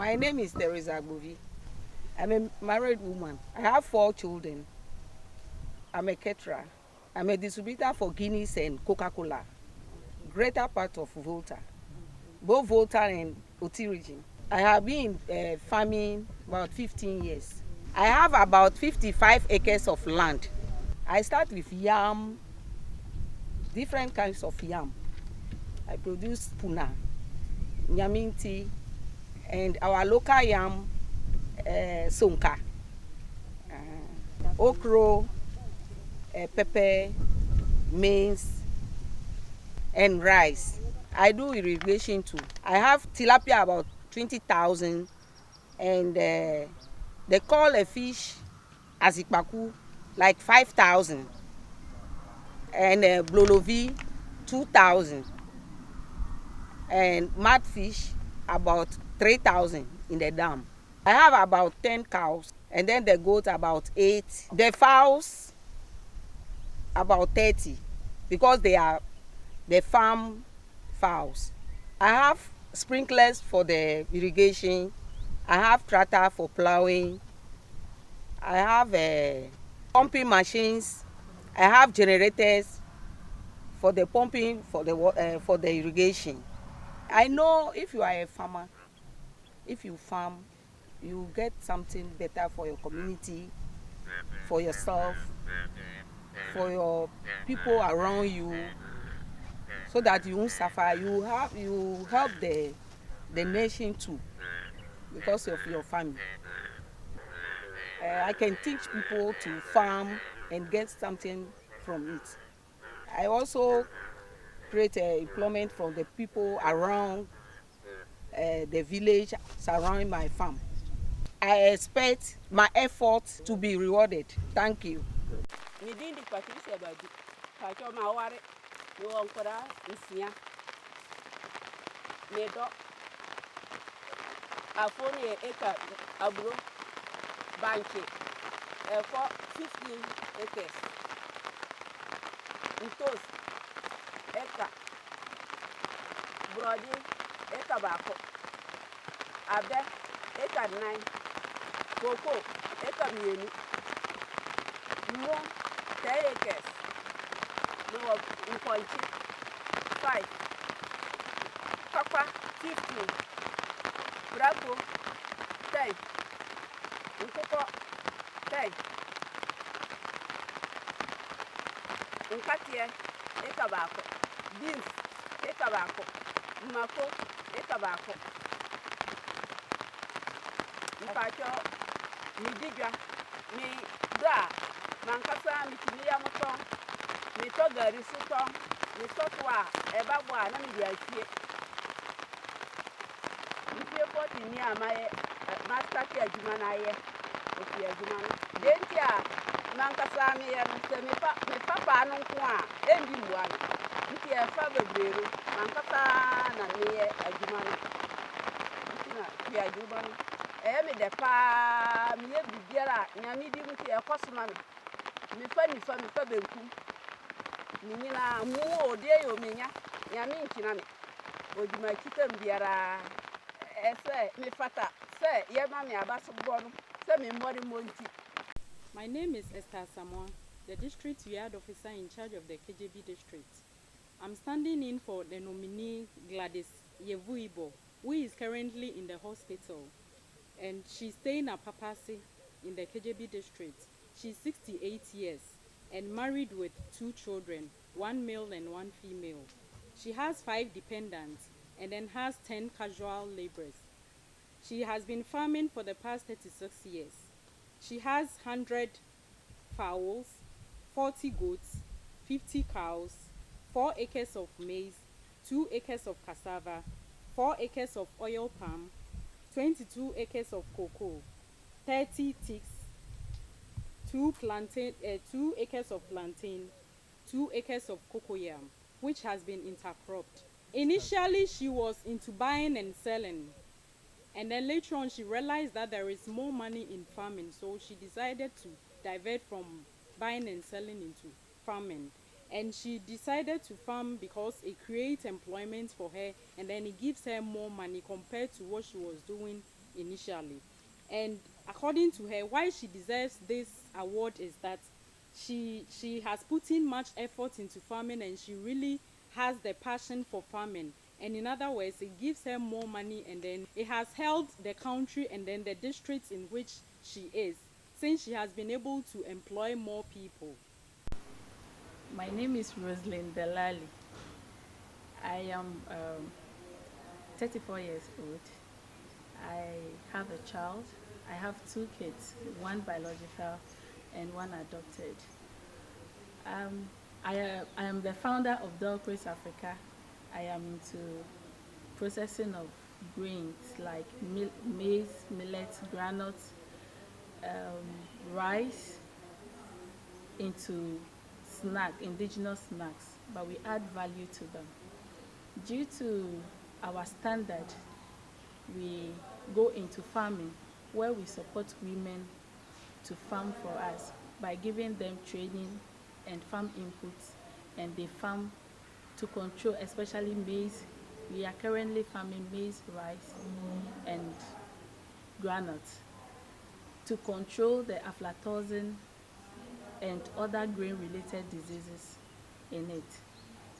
My name is Teresa Agbovi. I'm a married woman. I have 4 children. I'm a caterer. I'm a distributor for Guinness and Coca-Cola, greater part of Volta, both Volta and Oti region. I have been farming about 15 years. I have about 55 acres of land. I start with yam, different kinds of yam. I produce puna, nyaminti, and our local yam, sonka, okro, pepper, maize, and rice. I do irrigation too. I have tilapia about 20,000, and they call a fish azikpaku like 5,000, and blolovi 2,000, and madfish about 3,000 in the dam. I have about 10 cows, and then the goat about 8. The fowls about 30, because they are the farm fowls. I have sprinklers for the irrigation. I have tractor for plowing. I have pumping machines. I have generators for the pumping for the irrigation. I know if you are a farmer, if you farm, you get something better for your community, for yourself, for your people around you, so that you won't suffer. You help the nation too because of your farming. I can teach people to farm and get something from it. I also create employment for the people around the village surrounding my farm. I expect my effort to be rewarded. Thank you. Midindi Patricia Badu, Pacho Mawari, Nuankora, Isia, Medo, Afoni Eka, Abro, Banki, for 15 acres. Utos, Eka, Brody, Eka Bako, Abe, Eka 9, Coco, Eka Muni, Mo, 10 acres. No, in Ponchi, 5, Papa, 15, Bravo, 10, Nkoko, 10, Nkatie, Ekabako, Beans, Ekabako, Mako, Ekabako, Mpacho, Midiga, Mi Bra, Mankasa, Mitilia Moton, Mi Toga, Risuton, Mi Sotwa, Ebabwa, Namidia. If you put in near my master care, Jumanaye, if you are Juman, Dentia, Mankasami, and Papa, no qua, ending one. If you are Father Breru, Mankasa, and near a Juman, we are Juman. Emi de pa, me bibiara, Yamidi with a cosman. Me funny for me for the coup. Nina, moo, dear, you mean, Yamin Kinami, or you might keep them biara. Me fata, say, ye mammy, a bass of bottom, send me more monty. My name is Esther Samoa, the district yard officer in charge of the KJB district. I'm standing in for the nominee Gladys Yevuibo, who is currently in the hospital, and she's staying at Papasi in the KJB district. She's 68 years and married with 2 children, 1 male and 1 female. She has 5 dependents and then has 10 casual laborers. She has been farming for the past 36 years. She has 100 fowls, 40 goats, 50 cows, 4 acres of maize, 2 acres of cassava, 4 acres of oil palm, 22 acres of cocoa, 30 ticks, 2 acres of plantain, 2 acres of cocoyam, which has been intercropped. Initially, she was into buying and selling, and then later on she realized that there is more money in farming, so she decided to divert from buying and selling into farming. And she decided to farm because it creates employment for her, and then it gives her more money compared to what she was doing initially. And according to her, why she deserves this award is that she has put in much effort into farming, and she really has the passion for farming. And in other words, it gives her more money, and then it has helped the country and then the districts in which she is, since she has been able to employ more people. My name is Roslyn Delali. I am 34 years old. I have a child. I have two kids, one biological and one adopted. Um, I am the founder of Delcris Africa. I am into processing of grains like maize, millet, granules, rice, into indigenous snacks, but we add value to them. Due to our standard, we go into farming where we support women to farm for us by giving them training and farm inputs, and they farm to control, especially maize. We are currently farming maize, rice, and granules to control the aflatoxin and other grain related diseases in it,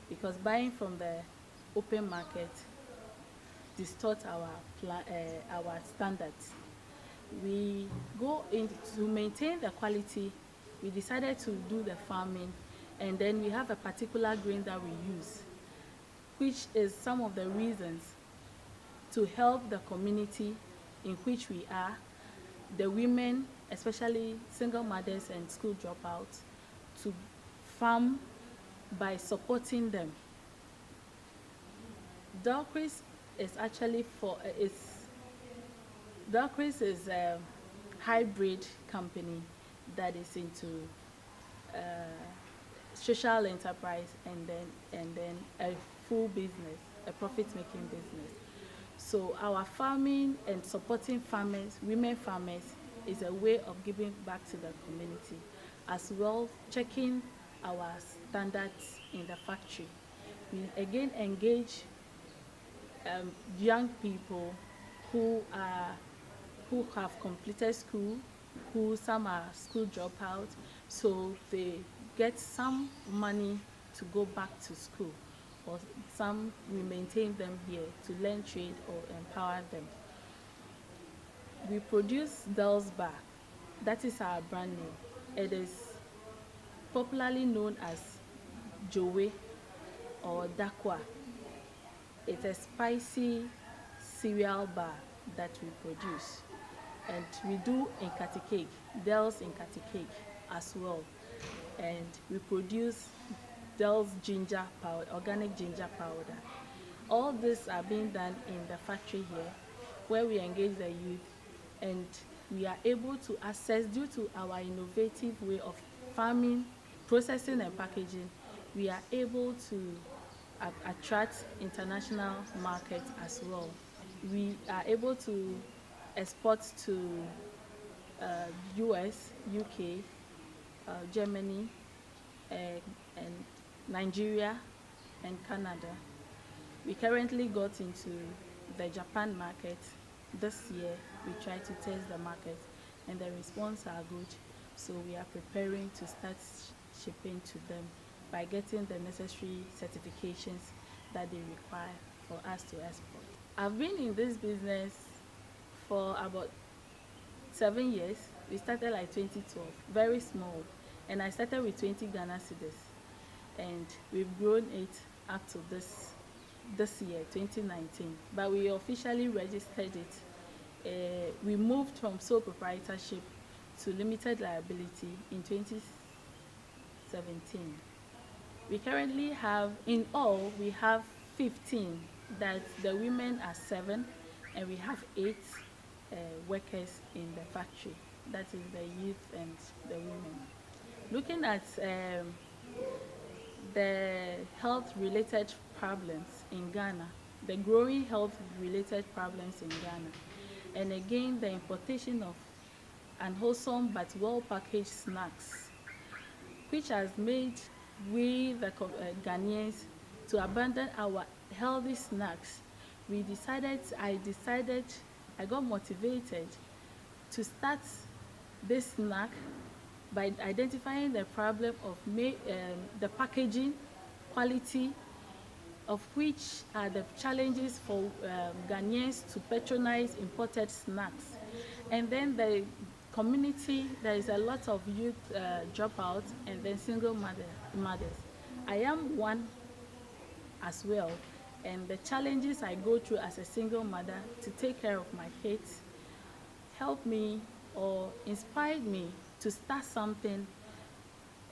because buying from the open market distort our standards. We go in to maintain the quality. We decided to do the farming, and then we have a particular grain that we use, which is some of the reasons to help the community in which we are, the women, especially single mothers and school dropouts, to farm by supporting them. Delcris is actually Delcris is a hybrid company that is into uh, social enterprise, and then a full business, a profit-making business. So our farming and supporting farmers, women farmers, is a way of giving back to the community, as well checking our standards in the factory. We again engage young people who are who have completed school, who some are school dropouts, so they get some money to go back to school, or some we maintain them here to learn trade or empower them. We produce Del's Bar. That is our brand name. It is popularly known as Joe or Dakwa. It's a spicy cereal bar that we produce. And we do Nkati cake, Del's Nkati cake as well. And we produce Del's ginger powder, organic ginger powder. All this are being done in the factory here, where we engage the youth, and we are able to access, due to our innovative way of farming, processing and packaging, we are able to attract international markets as well. We are able to export to US, UK, Germany, and Nigeria and Canada. We currently got into the Japan market this year. We try to test the market, and the response are good. So we are preparing to start shipping to them by getting the necessary certifications that they require for us to export. I've been in this business for about 7 years. We started like 2012, very small, and I started with 20 Ghana cedis, and we've grown it up to this year, 2019. But we officially registered it. We moved from sole proprietorship to limited liability in 2017. We currently have, in all, we have 15. That the women are 7, and we have 8 workers in the factory. That is the youth and the women. Looking at the health-related problems in Ghana, the growing health-related problems in Ghana, and again the importation of unwholesome but well-packaged snacks, which has made we the Ghanaians to abandon our healthy snacks. I I got motivated to start this snack by identifying the problem of the packaging quality, of which are the challenges for Ghanaians to patronize imported snacks. And then the community, there is a lot of youth dropouts and then single mothers. I am one as well, and the challenges I go through as a single mother to take care of my kids helped me or inspired me to start something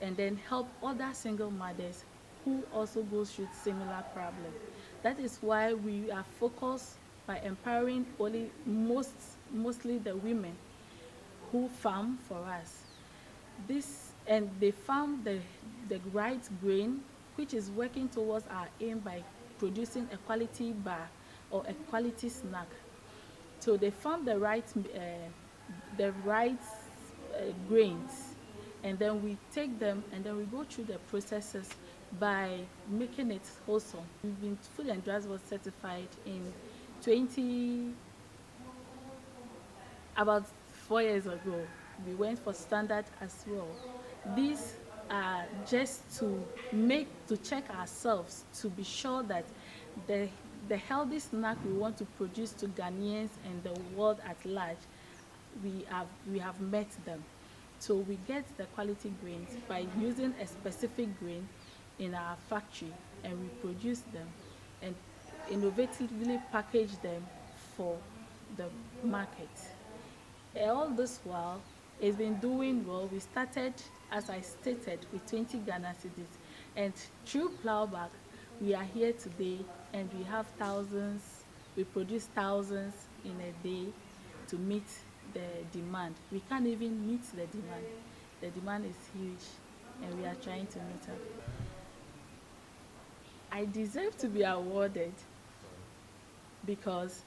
and then help other single mothers who also go through similar problems. That is why we are focused by empowering mostly the women who farm for us. This and they farm the right grain, which is working towards our aim by producing a quality bar or a quality snack. So they farm the right grains, and then we take them and then we go through the processes by making it wholesome. We've been Food and Drugs was certified in 20 about 4 years ago. We went for standard as well. These are just to check ourselves to be sure that the the healthy snack we want to produce to Ghanaians and the world at large, we have met them. So we get the quality grains by using a specific grain in our factory, and we produce them and innovatively package them for the market. All this while, it's been doing well. We started, as I stated, with 20 Ghana cedis, and through Plowback, we are here today, and we have thousands. We produce thousands in a day to meet the demand. We can't even meet the demand. The demand is huge, and we are trying to meet up. I deserve to be awarded because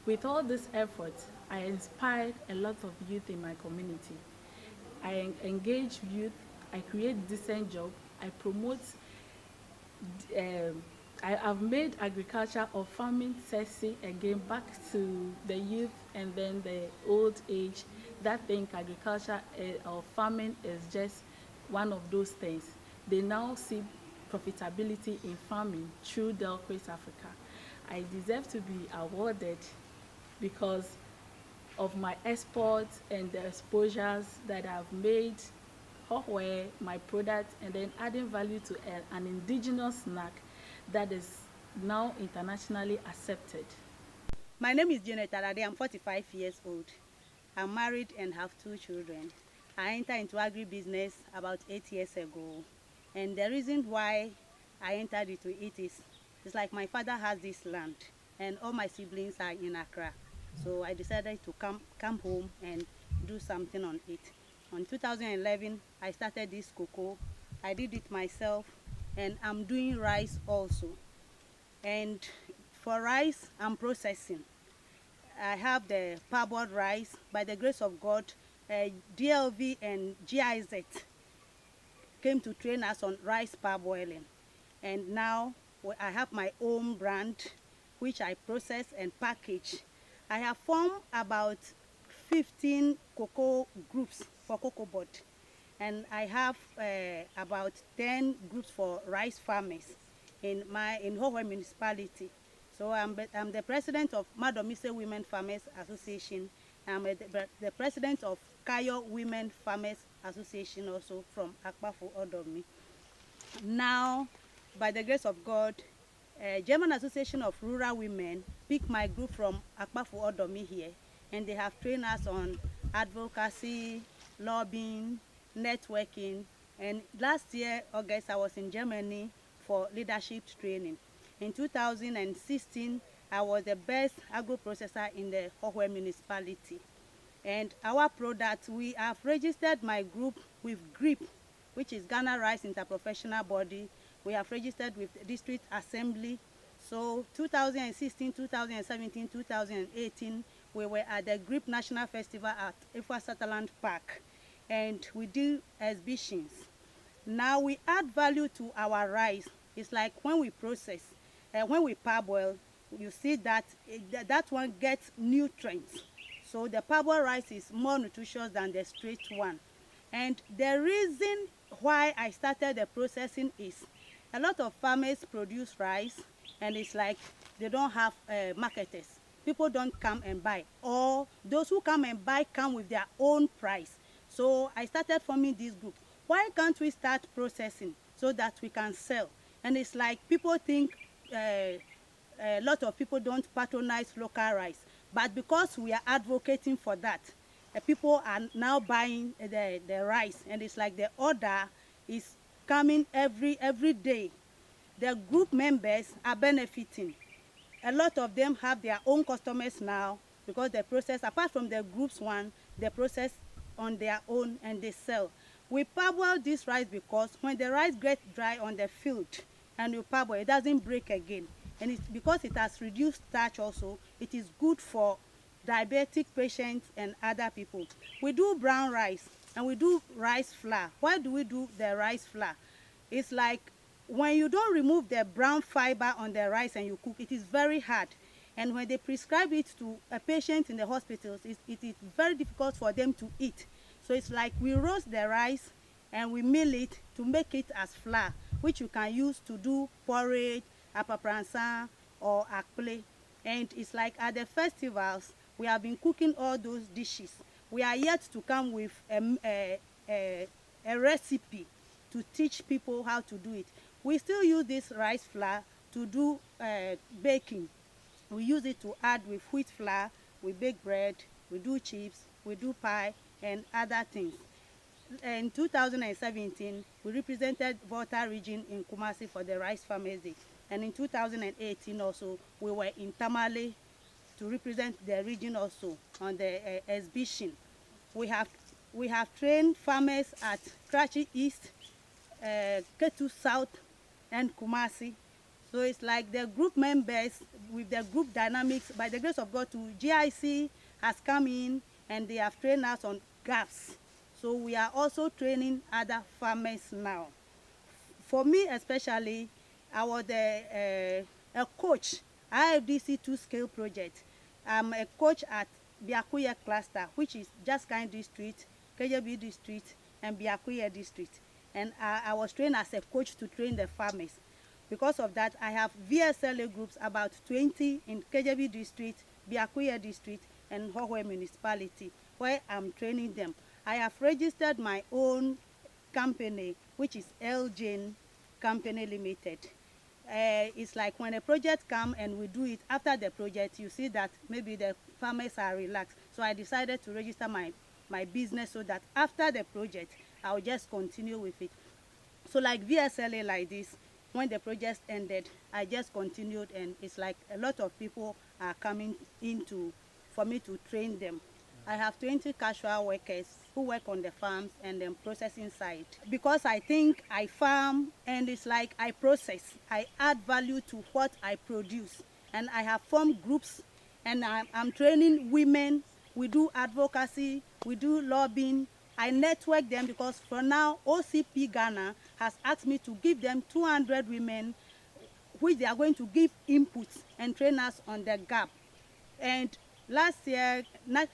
with all this effort, I inspired a lot of youth in my community. I engage youth, I create decent job, I promote, I have made agriculture or farming sexy again back to the youth and then the old age that think agriculture or farming is just one of those things. They now see profitability in farming through Delcrace Africa. I deserve to be awarded because of my exports and the exposures that I've made, where my product, and then adding value to an indigenous snack that is now internationally accepted. My name is Janet Alade. I'm 45 years old. I'm married and have 2 children. I entered into agribusiness about 8 years ago. And the reason why I entered into it is, it's like my father has this land and all my siblings are in Accra. So I decided to come home and do something on it. In 2011, I started this cocoa. I did it myself, and I'm doing rice also. And for rice, I'm processing. I have the parboiled rice. By the grace of God, DLV and GIZ came to train us on rice parboiling. And now I have my own brand, which I process and package. I have formed about 15 cocoa groups for cocoa board, and I have about 10 groups for rice farmers in Hohwe municipality. So I'm the president of Madomise Women Farmers Association. I'm the president of Kayo Women Farmers Association, also from Akpafu Odomi. Now, by the grace of God, German Association of Rural Women picked my group from Akpafu Odomi here, and they have trained us on advocacy, lobbying, networking. And last year, August, I was in Germany for leadership training. In 2016, I was the best agro processor in the Hohwe municipality. And our product, we have registered my group with GRIP, which is Ghana Rice Interprofessional Body. We have registered with the District Assembly. So 2016, 2017, 2018, we were at the GRIP National Festival at Ifwa Sutherland Park, and we do exhibitions. Now we add value to our rice. It's like when we process, when we parboil, you see that that one gets nutrients. So the parboiled rice is more nutritious than the straight one. And the reason why I started the processing is a lot of farmers produce rice and it's like they don't have marketers. People don't come and buy, or those who come and buy come with their own price. So I started forming this group. Why can't we start processing so that we can sell? And it's like people think a lot of people don't patronize local rice, but because we are advocating for that, people are now buying the rice, and it's like the order is coming every day. The group members are benefiting. A lot of them have their own customers now because the process, apart from the groups one, they process on their own and they sell. We parboil this rice because when the rice gets dry on the field and you parboil, it doesn't break again. And it's because it has reduced starch also, it is good for diabetic patients and other people. We do brown rice and we do rice flour. Why do we do the rice flour? It's like when you don't remove the brown fiber on the rice and you cook, it is very hard. And when they prescribe it to a patient in the hospitals, it is very difficult for them to eat. So it's like we roast the rice and we mill it to make it as flour, which you can use to do porridge, apapransa, or akple. And it's like at the festivals, we have been cooking all those dishes. We are yet to come with a recipe to teach people how to do it. We still use this rice flour to do baking. We use it to add with wheat flour, we bake bread, we do chips, we do pie, and other things. In 2017, we represented Volta region in Kumasi for the Rice Farmers Day. And in 2018 also, we were in Tamale to represent the region also on the exhibition. We have trained farmers at Karachi East, Ketu South, and Kumasi. So it's like the group members with the group dynamics, by the grace of God, to GIC has come in and they have trained us on gaps. So we are also training other farmers now. For me especially, I was a coach, IFDC 2-scale project. I'm a coach at Biakuye cluster, which is Jaskai district, KJB district, and Biakuye district. And I was trained as a coach to train the farmers. Because of that, I have VSLA groups, about 20 in KJB district, Biakuye district, and Hohwe municipality, where I'm training them. I have registered my own company, which is LJN Company Limited. It's like when a project comes and we do it, after the project, you see that maybe the farmers are relaxed. So I decided to register my business so that after the project, I'll just continue with it. So like VSLA like this, when the project ended, I just continued, and it's like a lot of people are coming for me to train them. I have 20 casual workers who work on the farms and then processing side. Because I think I farm and it's like I process, I add value to what I produce. And I have formed groups and I'm training women. We do advocacy, we do lobbying. I network them because for now OCP Ghana has asked me to give them 200 women which they are going to give inputs and train us on the gap. And last year,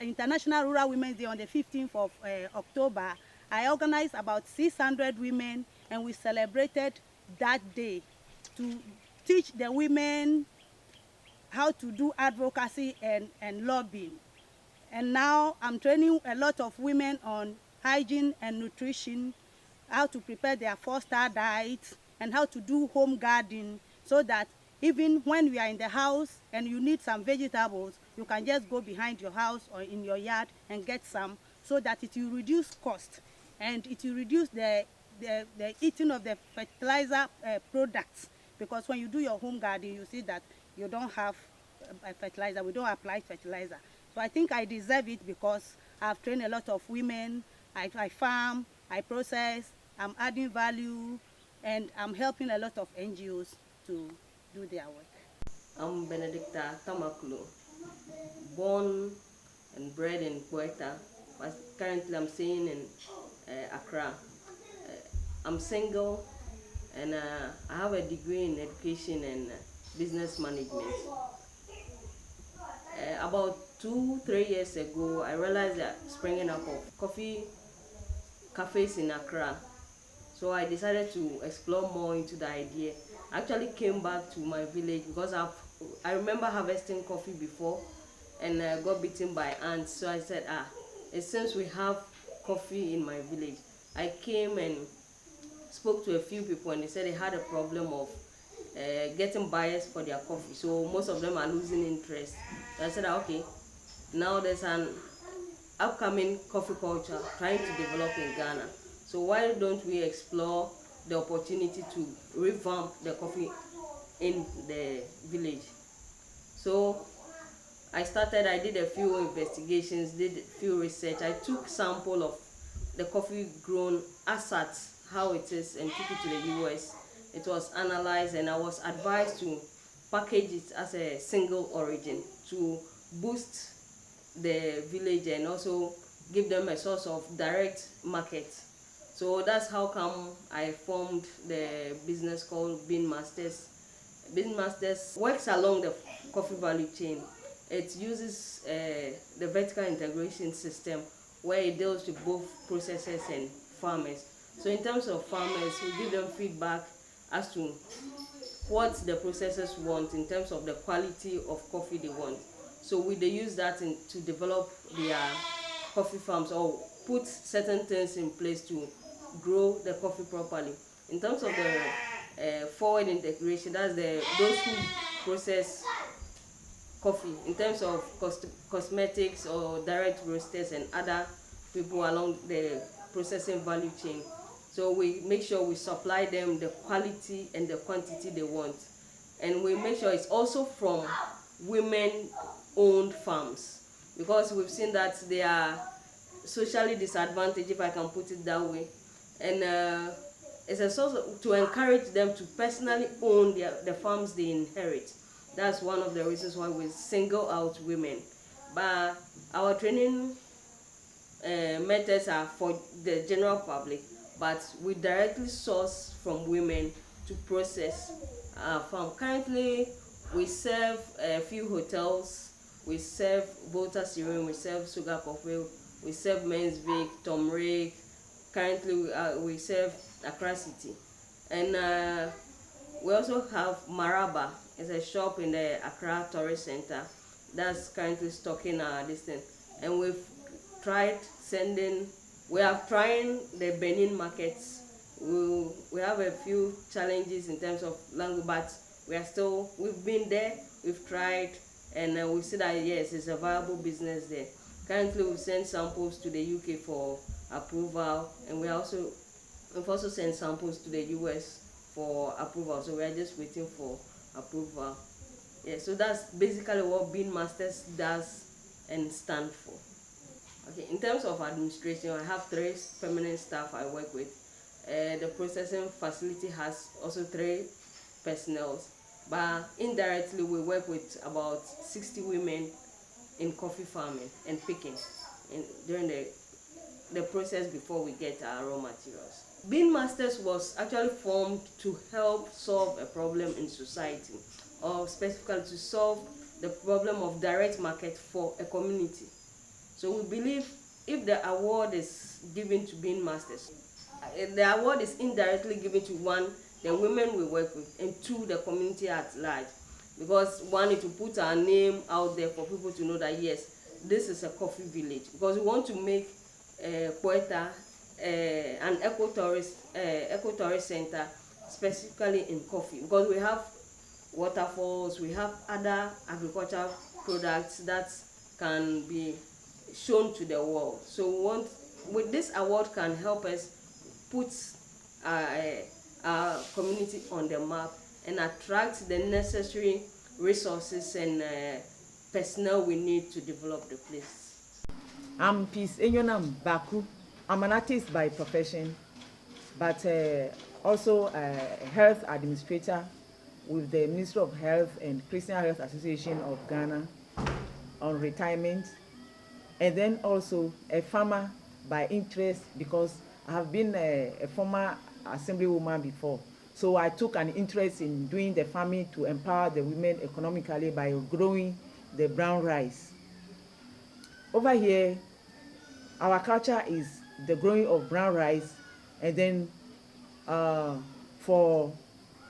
International Rural Women's Day on the 15th of October, I organized about 600 women and we celebrated that day to teach the women how to do advocacy and lobbying. And now I'm training a lot of women on hygiene and nutrition, how to prepare their 4-star diets, and how to do home gardening, so that even when we are in the house and you need some vegetables, you can just go behind your house or in your yard and get some, so that it will reduce cost and it will reduce the eating of the fertilizer products. Because when you do your home garden, you see that you don't have fertilizer, we don't apply fertilizer. So I think I deserve it because I've trained a lot of women, I farm, I process, I'm adding value, and I'm helping a lot of NGOs to do their work. I'm Benedicta Tamakulu, born and bred in Volta, but currently I'm staying in Accra. I'm single and I have a degree in education and business management. About 2-3 years ago, I realized that springing up of coffee cafes in Accra. So I decided to explore more into the idea. I actually came back to my village because I remember harvesting coffee before and got bitten by ants. So I said, since we have coffee in my village, I came and spoke to a few people and they said they had a problem of getting buyers for their coffee. So most of them are losing interest. So I said, okay, now there's an upcoming coffee culture trying to develop in Ghana. So why don't we explore the opportunity to revamp the coffee in the village? So I did a few investigations, did a few research. I took sample of the coffee grown as at how it is and took it to the US. It was analyzed and I was advised to package it as a single origin to boost the village and also give them a source of direct market. So that's how come I formed the business called Bean Masters. Bean Masters works along the coffee value chain. It uses the vertical integration system where it deals with both processors and farmers. So in terms of farmers, we give them feedback as to what the processors want in terms of the quality of coffee they want. So they use that to develop their coffee farms or put certain things in place to grow the coffee properly. In terms of the forward integration, that's those who process coffee. In terms of cosmetics or direct roasters and other people along the processing value chain. So we make sure we supply them the quality and the quantity they want. And we make sure it's also from women-owned farms because we've seen that they are socially disadvantaged, if I can put it that way. And it's a source to encourage them to personally own the farms they inherit. That's one of the reasons why we single out women. But our training methods are for the general public, but we directly source from women to process farm. Currently, we serve a few hotels. We serve Volta, we serve Sugar Coffee, we serve Men's Vic, Tom Rick. Currently, we serve Accra City. And we also have Maraba. It's a shop in the Accra Tourist Center that's currently stocking this thing. And we have tried the Benin markets. We have a few challenges in terms of language, but we've been there, we've tried, and we see that yes, it's a viable business there. Currently, we've sent samples to the UK for approval, and we've also sent samples to the US for approval. So we are just waiting for approval. Yeah, so that's basically what Bean Masters does and stand for. Okay, in terms of administration, I have 3 permanent staff I work with. The processing facility has also 3 personnel, but indirectly we work with about 60 women in coffee farming and picking during the process before we get our raw materials. Bean Masters was actually formed to help solve a problem in society, or specifically to solve the problem of direct market for a community. So we believe if the award is given to Bean Masters, the award is indirectly given to 1, the women we work with, and 2, the community at large. Because 1, it will put our name out there for people to know that yes, this is a coffee village. Because we want to make Puerta an eco-tourist center specifically in coffee. Because we have waterfalls, we have other agricultural products that can be shown to the world. So with this award can help us put our community on the map and attract the necessary resources and personnel we need to develop the place. I'm Peace Enyonam Baku. I'm an artist by profession, but also a health administrator with the Ministry of Health and Christian Health Association of Ghana on retirement, and then also a farmer by interest because I have been a former assemblywoman before. So I took an interest in doing the farming to empower the women economically by growing the brown rice. Over here, our culture is the growing of brown rice, and then for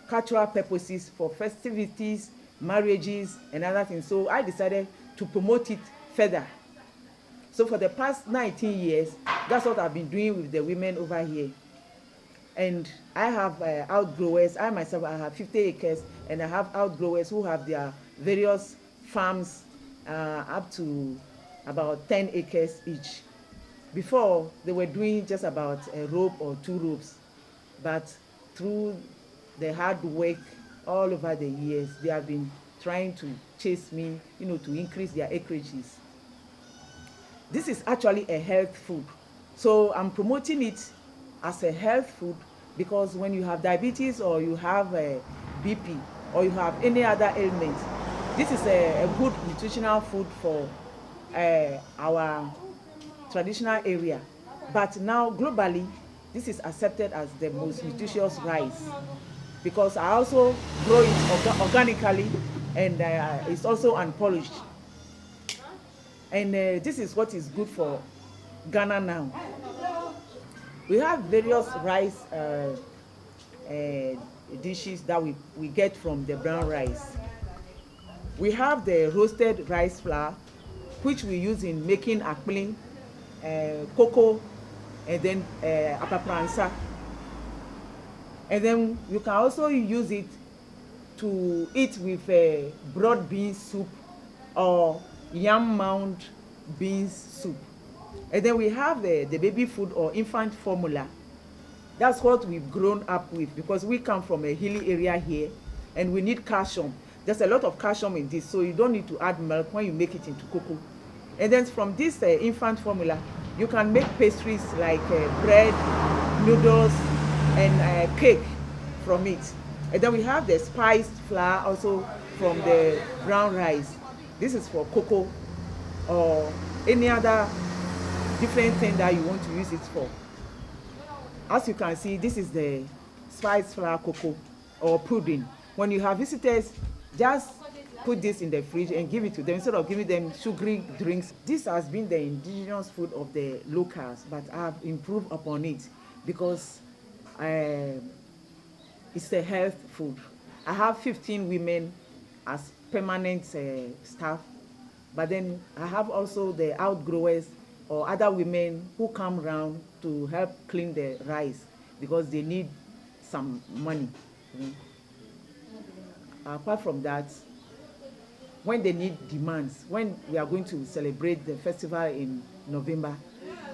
cultural purposes, for festivities, marriages, and other things. So I decided to promote it further. So for the past 19 years, that's what I've been doing with the women over here. And I have outgrowers. I myself, I have 50 acres, and I have outgrowers who have their various farms up to about 10 acres each. Before, they were doing just about a rope or 2 ropes, but through the hard work all over the years, they have been trying to chase me, to increase their acreages. This is actually a health food. So I'm promoting it as a health food because when you have diabetes or you have a BP or you have any other ailment, this is a good nutritional food for our traditional area. But now globally, this is accepted as the most nutritious rice because I also grow it organically, and it's also unpolished. And this is what is good for Ghana now. We have various rice dishes that we get from the brown rice. We have the roasted rice flour, which we use in making akpling, cocoa, and then apapransa. And then you can also use it to eat with broad bean soup or yam mound beans soup. And then we have the baby food or infant formula. That's what we've grown up with because we come from a hilly area here and we need calcium. There's a lot of calcium in this, so you don't need to add milk when you make it into cocoa. And then from this infant formula, you can make pastries like bread, noodles, and cake from it. And then we have the spiced flour also from the brown rice. This is for cocoa or any other different thing that you want to use it for. As you can see, this is the spiced flour cocoa or pudding. When you have visitors, just put this in the fridge and give it to them instead of giving them sugary drinks. This has been the indigenous food of the locals, but I have improved upon it because it's a health food. I have 15 women as permanent staff, but then I have also the outgrowers or other women who come around to help clean the rice because they need some money. Apart from that, when they need demands, when we are going to celebrate the festival in November,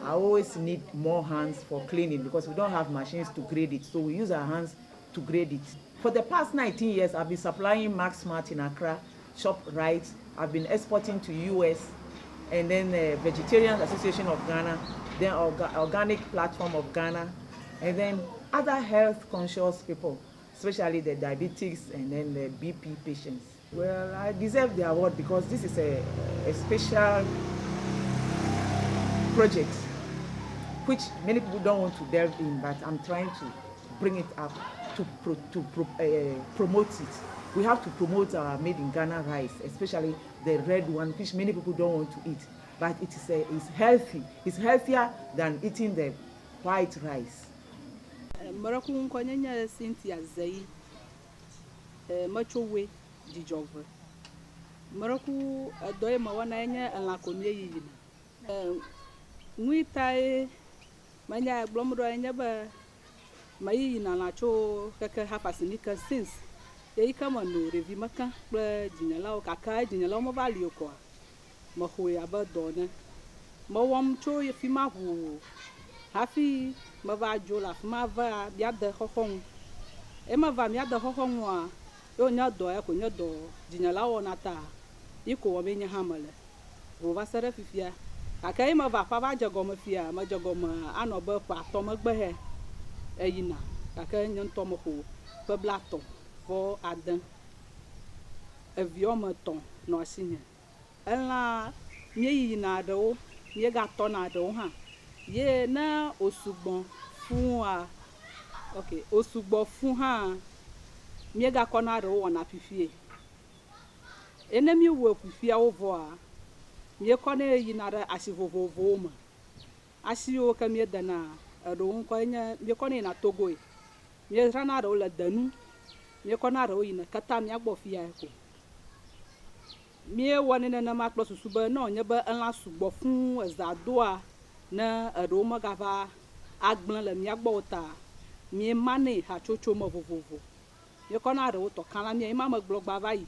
I always need more hands for cleaning because we don't have machines to grade it, so we use our hands to grade it. For the past 19 years, I've been supplying Max Smart in Accra, ShopRite. I've been exporting to US, and then the Vegetarian Association of Ghana, then Organic Platform of Ghana, and then other health conscious people, especially the diabetics and then the BP patients. Well, I deserve the award because this is a special project which many people don't want to delve in, but I'm trying to bring it up to promote it. We have to promote our made in Ghana rice, especially the red one, which many people don't want to eat. But it's healthy. It's healthier than eating the white rice. Morocco nkonyanya Cynthia Zai machowe dijovre. Morocco doye mawana nya alakomye yina. Nguitai manya blomdo nya ba mayi na nacho kaka hapasinika since ye kama no revi maka pra jinyala kaka jinyala mo valio ko mo hoya abadona mo wam cho ye fi ma hu hafi ma va jola ma va bia de hohon e ma va mia de hohon wa yo nya do ya ko nya do jinyala wona ta iko wo me nya hamale wo va sere fifia kaka e ma va pa va jago ma fia ma jago ma anoba pa to ma gbe he eyina kaka nya nto mo ho pe blaton for adan evioma ton no asinya ela nye yina do nye ga to na do ha ye na osugbon fun a okay osugbo fun ha nye ga ko na do wona fifie ene mi wo kufia wo voa mi ko ne yina ra asi vovovo ma asi o ka mi dana ro ko nya mi ko ne na Togo mi rana ro la danu mi ko na ro yina kata mi agbo fia ko mi woni na ma klo susu ba no nya ba an la sugbo fun ezadoa na ro ma ga va agbon le mi agbo ta mi mane ha chocho mo vovovo mi ko na ro to kan la mi ma ma gbo gba va yi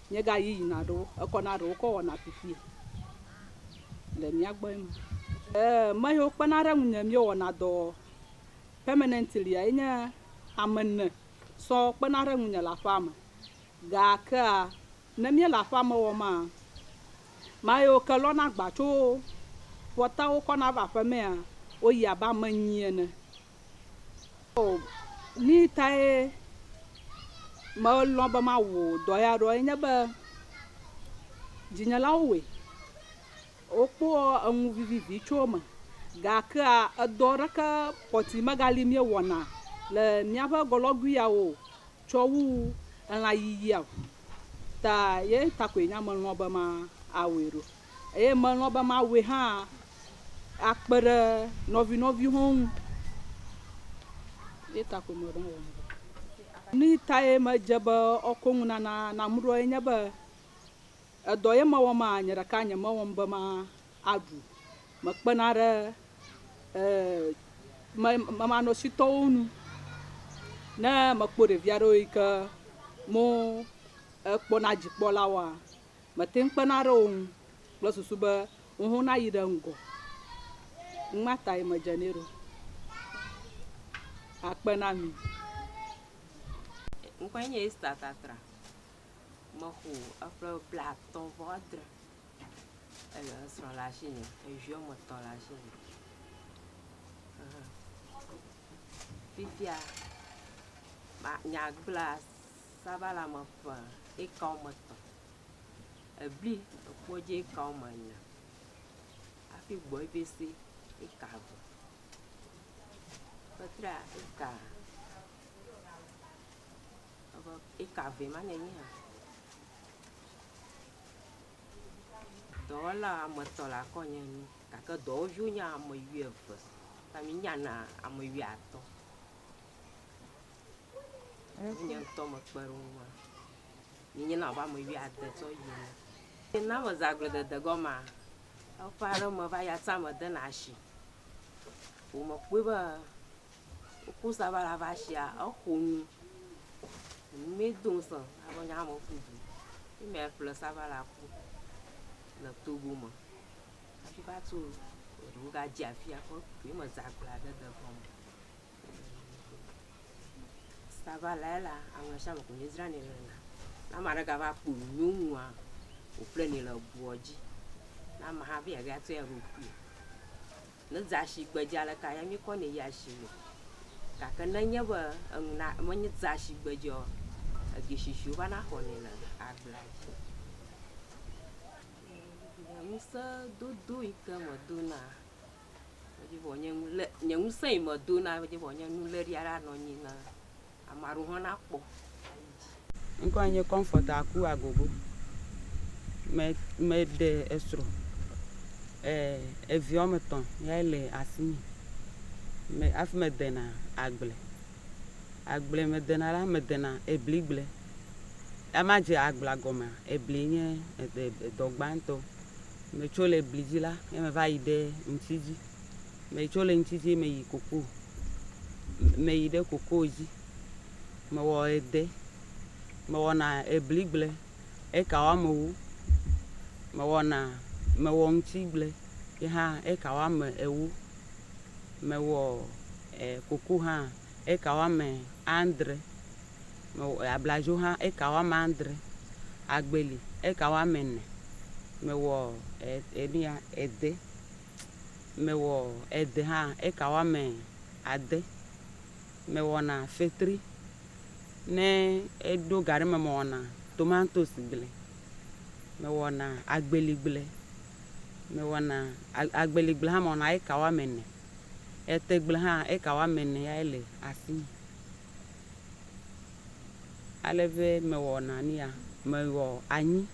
mi ga yi na ro ko na ro ko na pipi le mi agbo im ma yo pa na ra nya mi wo na do permanently anya amene so pa na ra nya la fama ga ka na mi la fama wo ma yo ka lo na gba cho Volta o ko na va fa me a o ya ba ma nyiene o ni tai ma lo ba ma wo do ya ro nya ba jinya la we o po an vivi choma ga ka adora ka poti magali mi wona le mi aba gologu ya o chowu an la yi ya ta ye ta ko nya mo lo ba ma awero e mo lo ba ma we ha akpere novi hon e ta ko mo ro ni ta e ma jaba okonguna na muro nya ba adoye ma wo ma nyara ka nya ma wo ba ma adu ma kpenare ma no sitonu na ma kpore viaro ika mo kpona jikpola wa ma tin kpenare on plus suba on na yidango mata e ma janeiro akpena mi Nkwanye esta tatra. Mahu afro black ton vodre. Elle sur la Chine, et je me dans la Chine. Fifia, ma nyak blas, ça va la ma fa, et quand me temps. Bli, pour dire quand me a fait boy baissé, et cave. Patra, et cave. Et cave, ma nenia. Dola matola konya ni kaka doju nya mo yeve tami nyana amo yato nya to mo peruma ni na ba mo yate so yin na mo zagle de goma au para mo va ya tsama de nashi o mo kweba o kusa ba la vashia o khonu me donsa abo nya mo fudu me plus ça va la ku le Togo ma afi ba to ru ga jafia ko bi mo zakla de bon ça va là anga chama ko Israel na mara ga va pu nyunwa o pleni la boji na ma ha bi ga to ya ru pu na zashi gbaja la ka ya mi ko ne ya shi ka ka na nya ba na mo ni zashi gbajo a gishishu ba na ho ne la agla Musa do ika moduna. Jadi bonya mule nyang sai moduna jadi bonya nuleri ara no nyina. Amaru hona po. Nko anye comfort aku agogo. Me de estro. Eviometon ya le asini. Me af me dena agble. Agble me dena la me dena ebligle. Amaje agla goma eblinye dogbanto. Me chole bliji la me va ide ntiji me chole ntiji me yi koko me ide koko ji me wo ede me wo na ebligle e ka wa mo me wo na me wo ntigle e ha e ka wa me ewu me wo koko ha e ka wa me andre me wo ablajo ha e ka wa me andre agbeli e ka wa me ne me wo enia ede me wo ede ha e ka wa me ade me wo na fetri ne edo gari me wo na tomatoes gle me wo na agbeli gle me wo na agbeli gle ha mo na e ka wa me ne ete gle ha e ka wa me ne ya ele asi aleve me wo na nia me wo anyi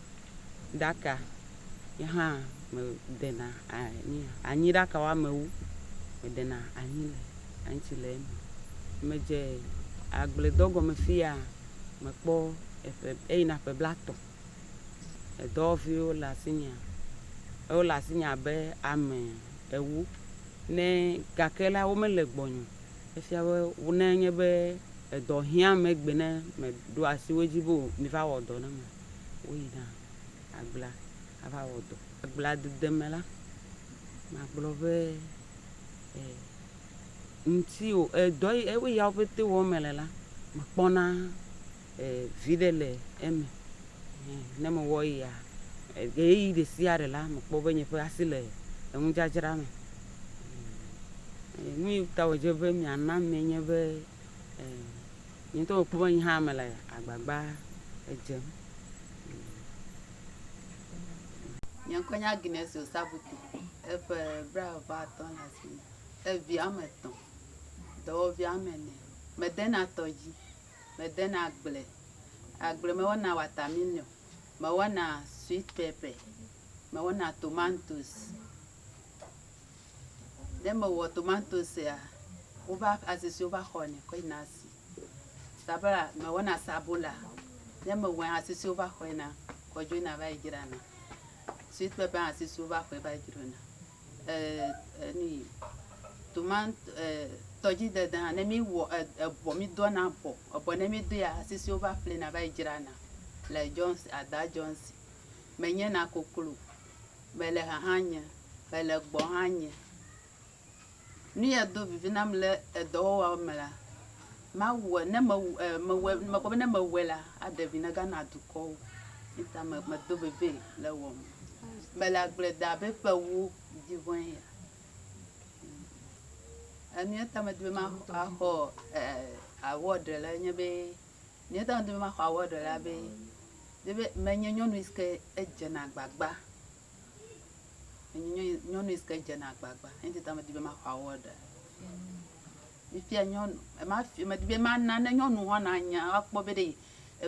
daka ha me dena anyi daka wa mewu me dena anyi le anti le me je agbledo go me fia me kpo eyina ƒe blato edɔviwo le asinya ewo le asinya be ame ewu ne gake la wo mele gbɔnyo efia be ne nye be edɔ hiã megbe ne me ɖo asi wo dzi be mi va wɔ dɔ ne me wo yina agblea ava wɔ dɔ agblea dede me la magblɔ be ŋuti o edɔ ewo yawo ƒete wɔm me le la mekpɔna vi ɖe le eme ne mewɔ yia ɣeyiɣi ɖe sia ɖe la mekpɔ be nye ƒe asi le eŋudzadzra me nu yi ta wòdze be miana mi nye be nye ŋutɔ mekpɔ be nye hã mele agbagba edzem. Nye ŋkɔ nye Agnes Osabutu eƒe bra-vɔ-atɔ̃ le asi me evi ame etɔ̃ dɔwɔvi ame ene medena tɔdzi medena agble mewɔna watermelon mewɔna sweet pepper mewɔna tomatoes ne mewɔ tomatoes ya wova asisi wova xɔnɛ kɔ yina asi sabala mewɔna sabola ne mewɔ asisi wova xɔna kɔ dzo yina va yi dzrana sweet pepper asisi wova xɔe va yi dzrona ni tɔdzi dede hã ne mi wɔ ebɔ mi dɔna ebɔ ne mi do ya asisi wova ƒlena va yi dzrana le Jones Ada Jones menye na koklo mele ha hã nye mele gbɔ hã nye nu ya do vivi nam le edɔwɔwɔ me la mawɔ ne mekpɔ be ne mewɔe la aɖe vi ne Ghana dukɔwo nta medo veve le wɔm mele agble da abe ƒe 10 dzivɔe ya enu ta medi be maxɔ award le nye be nu ta medi be maxɔ award la be menye nyɔnu yi ke edzena agbagba nyɔnu yi ke edzena agbagba enti ta medi be maxɔ award mifia nyɔnu medi be mana ne nyɔnu hã na nya akpɔ be ɖe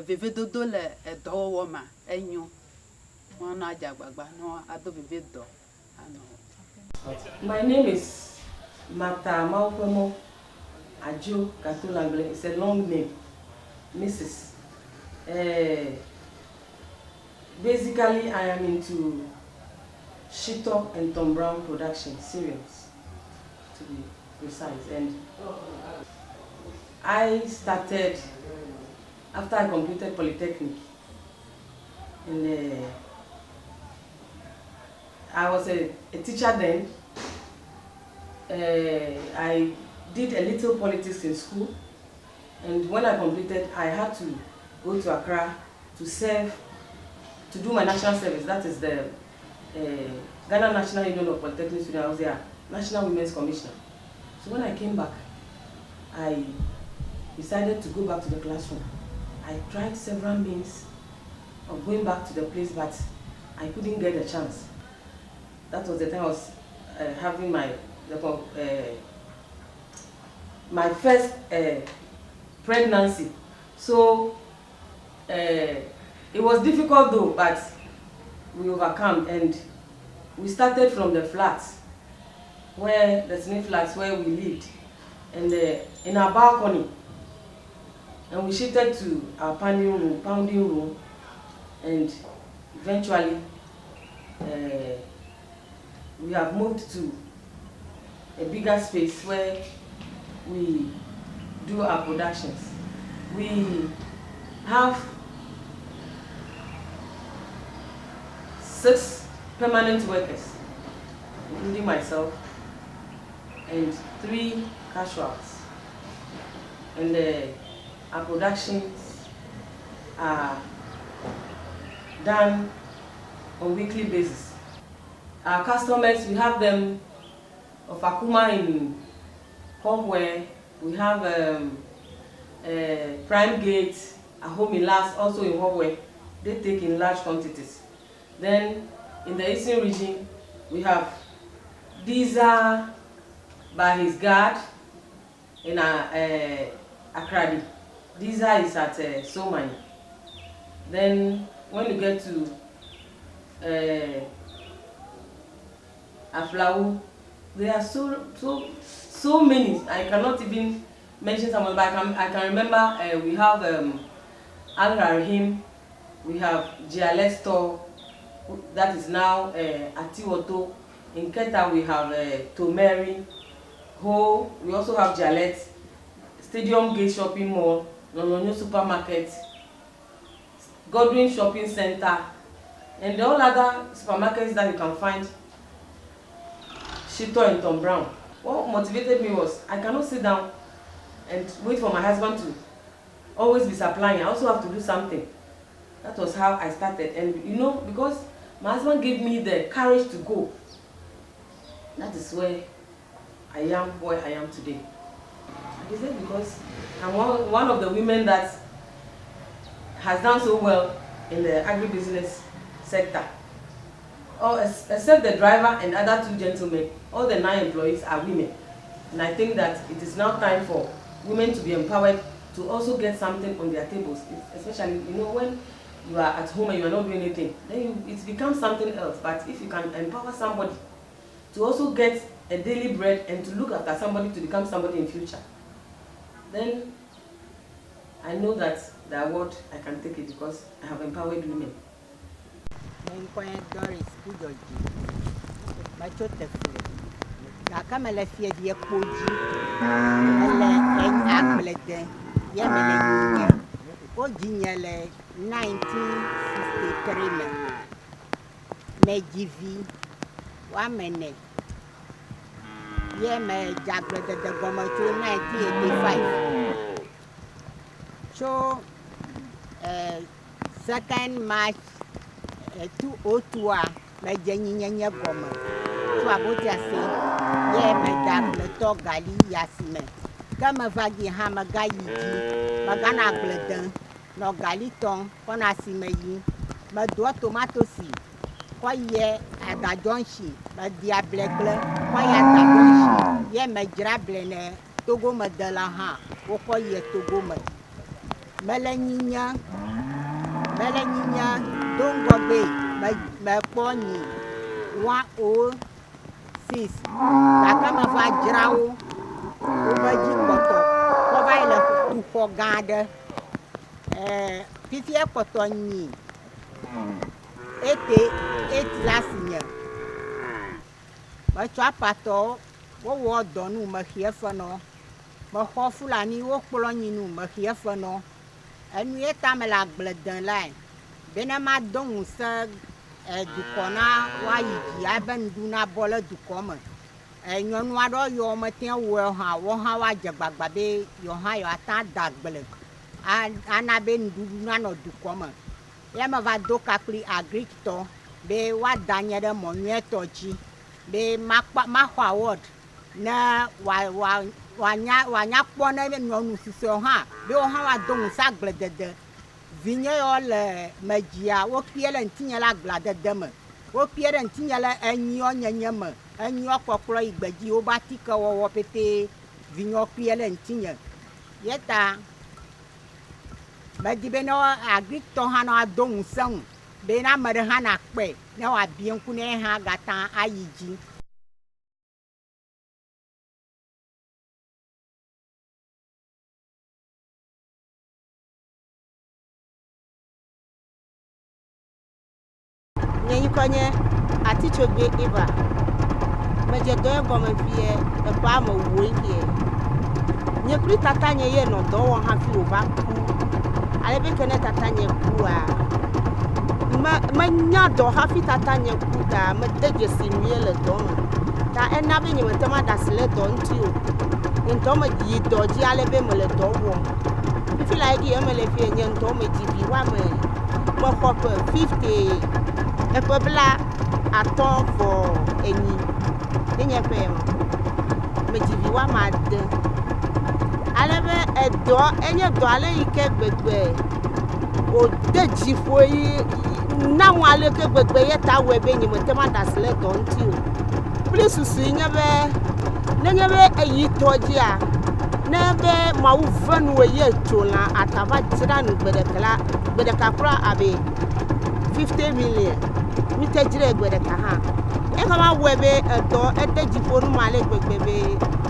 vevedodo le edɔwɔwɔ ma enyo wọn adze agbagba no ado veve dɔ anɔ. My name is Mata Maupemo Ajo Katulangle. It's a long name, Mrs. Basically, I am into Shito and Tom Brown production cereals, to be precise. And I started after I completed Polytechnic. And I was a teacher then. I did a little politics in school, and when I completed, I had to go to Accra to serve, to do my national service. That is the Ghana National Union of Polytechnic Students. I was their National Women's Commissioner. So when I came back, I decided to go back to the classroom. I tried several means of going back to the place, but I couldn't get a chance. That was the time I was having my first pregnancy. So it was difficult though, but we overcome, and we started from the flats, where the snake flats where we lived, and in our balcony, and we shifted to our pounding room, and eventually we have moved to a bigger space where we do our productions. We have 6 permanent workers, including myself, and 3 casuals. And our productions are done on weekly basis. Our customers, we have them of Akuma in Homeware, we have Prime Gate, a home in Last, also in Homeware. They take in large quantities. Then in the eastern region, we have Diza by his guard in Akradi. Diza is at Somani. Then when you get to Aflawu. There are so many. I cannot even mention someone, but I can remember we have Al Rahim, we have Gialesto, that is now Atiwoto. In Keta we have Tomeri, Ho. We also have Jalet, Stadium Gate Shopping Mall, Nononyo Supermarket, Godwin Shopping Center, and all other supermarkets that you can find. Shito and Tom Brown. What motivated me was I cannot sit down and wait for my husband to always be supplying. I also have to do something. That was how I started. And you know, because my husband gave me the courage to go, that is where I am where I am today. And he said because I'm one of the women that has done so well in the agribusiness sector. Except the driver and other two gentlemen, all the 9 employees are women. And I think that it is now time for women to be empowered to also get something on their tables, especially, you know, when you are at home and you are not doing anything, then it becomes something else. But if you can empower somebody to also get a daily bread and to look after somebody to become somebody in future, then I know that the award, I can take it because I have empowered women. Doris Kudoji, my children. Kama la fie die koji ele en aklede ye mele nya koji nyele 1963 me jivi wa mene ye me jaglede de goma to 1985 so 2nd March 2002 me jenyinya goma so abotia se ye me dagle to gali yasime kama vagi ha magayi ji magana gleden no gali ton kona sime yi me do tomatosi ko ye adajonshi me dia blegle ko ye adajonshi ye me jrable ne togo me de la ha wo ko ye togo me melenyinya dongobe me poni 106 kama va jrawo o maji koto ko va ile ku ko gade fifie koto ni ete lasinya ba cha pato wo donu ma hiefano ma ho fulani wo kpolo nyinu ma hiefano enu eta me la gledan lai bena ma don sa dukona wa yi aben duna bola dukoma nyonu ado yo matin wo ha wa jagbagba be yo ha yo ata dagbele ana be ndudu na no dukoma ya ma va do kakli agricto be wa danye de monye tochi be ma award na wa nya pona nyonu sise ha be o ha wa do sa gbledede vinye yo le magia wo piele ntinya la gbladede me wo piele ntinya la enyo nyenye me enyo kokro igbeji o ba tika wo pete vinyo piele ntinya yeta madibe no agricto ha no adon san be na mare ha na pe na wa bienku ne ha gata ayiji nyi konye atichobe eba meje do ebo me vie e kwa ma wo hie nye kuri tata nye ye no do wo ha fi o ba ku ale be kene tata nye ku a ma nya do ha fi tata nye ku da me deje si nwie le do ta ena be nye me ma da sele do nti o nto me di do ji ale be me le do wo fi la di e me le fi nye nto me di bi wa me mo ko 50 e pobla aton for eni enye pem me jivi wa ma de alebe edo enye do ale ike gbegbe o de jifo yi na wa ale ke gbegbe ye ta we be nyi mo te ma da sele do nti o please su nye be eyi toji a na be ma wu vanu we ye tola atava tira nu gbedeka kura abe 50 million mi te jire gbe de ka ha e ka ma we be do e te jifo nu ma le gbegbe be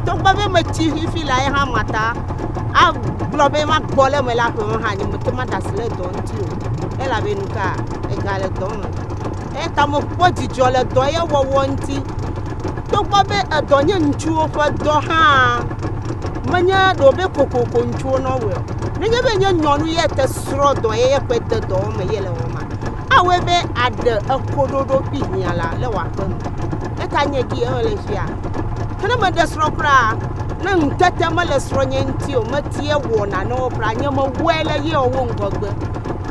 to gba be ma ti fi la e ha mata a globe ma gbole me la ko ha ni mo te ma dasile do nti o e la be nu ka e ga le do mo e ta mo po jijo le do ye wo nti to gba be do nye nchuo fa do ha manya do be kokoko nchuo no we ni ge be nye nyonu ye te sro do ye pe de do me ye le wo ma awe be ade akododo bi hiala le wa pe e ta nye gi e le fia kana ma de sro kra na ntete ma le sro nye nti o ma tie wo na no pra nye ma wele ye o wo ngogbe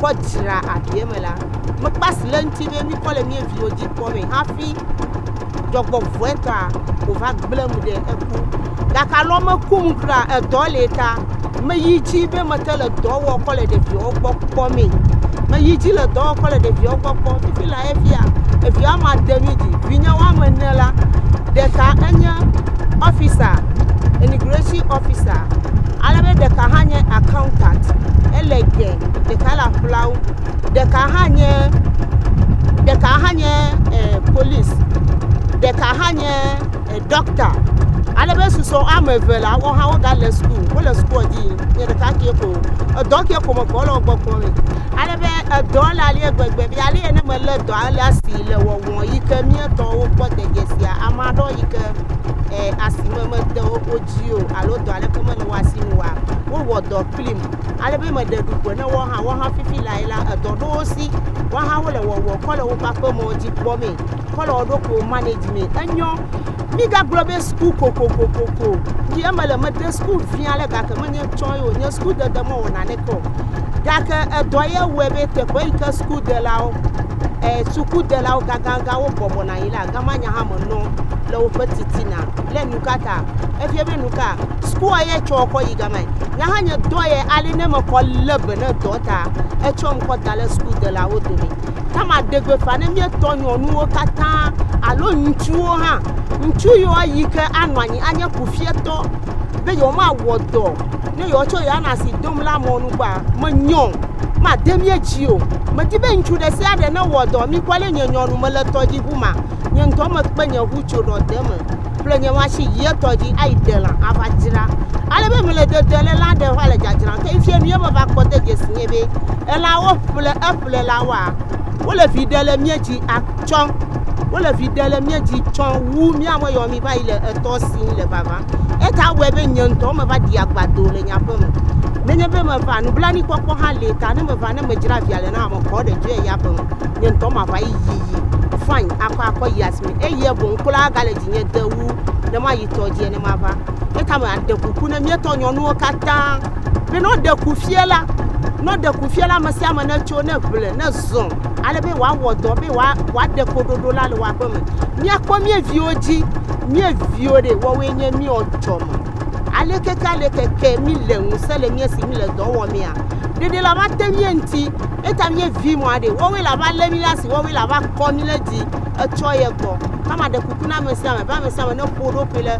ko jira adie me la me pass le nti be mi ko le mi vi oji ko me hafi jogbo Volta o va blem de eku da ka lo ma kum kra e do leta me yiji be ma tele do wo ko le de vi o gbo ko me me yiji le do ko le de vi o gbo ko fi la e fi ama de mi di vinya wa ma nela de ka anya officer immigration officer alabe de ka hanye accountant elege de ka la flau de ka hanye police de ka hanye doctor alabe suso amevela wo ha wo ga le school di ye de ka ki ko doc ye ko mo ko lo gbo ko mi alabe do la le gbegbe bi ale ne mo le do ala si le wo won yi ke mi to wo po de gesia amado yi ke asime me de oji o alo do ale ko mo le wa sinu wa wo do film alabe me de du ko na wo ha fifi la ila do do si wo ha wo le wo ko le wo pa pe mo ji po mi ko le do ko management enyo mi ga globe school koko di amale me de school via le ga ke me nye chon yo nye school de mo na ne ko ga ke do ye we be te ko ika school de la o suku de la o ga wo bobo na ila ga manya ha mo no le wo petitina le nukata e fie be nuka school ye cho ko yi ga mai nya ha nye do ye ali ne mo ko lebe ne dota e cho mo ko dale school de la o de mi kama degbe fa ne mi to nyonu o kata alo nchuo ha nchu yo ayike anwanyi anya kufie to be yo ma wodo ne yo cho ya na si dom la mo nu gba mo nyon ma dem ye ji o ma ti be nchu de se ade na wodo mi kwale nyonyonu mo le toji buma nyen to mo pe nya hu cho do dem ple nya wa shi ye toji ai de la abajira ale be me le de le la de wa le jajira ke ifie nu ye mo ba ko de gesinye be e la wo ple la wa wo le fi de le mieji achon wo le fi de le mieji chon wu mi amo yo mi ba ile eto sin le baba e ta we be nyanto me ba di agbado le nya pe me nya be me fa nu blani kokko ha le ta ne me fa ne me jira viale na mo ko de je ya pe nyanto ma fa yi fine akọ yasmi e ye bon kula gale di nye dewu ne ma yi toje ne ma ba e ta ma de kuku ne mi to nyonu o kata be no de ku fiela ma se ama na cho na ble na zon ale be wa wodo be wa de kododo la le wa pe mi akọ mi evioji mi eviore wo we nye mi ochomo ale keke mi le nusele mi esi mi le do wo mi a dede la ma te mi enti eta mi vi mo ade wo we la ba le mi la si wo we la ba ko mi le di echo ye gbo kama de kuku na me se ama ba me se ama na podo pele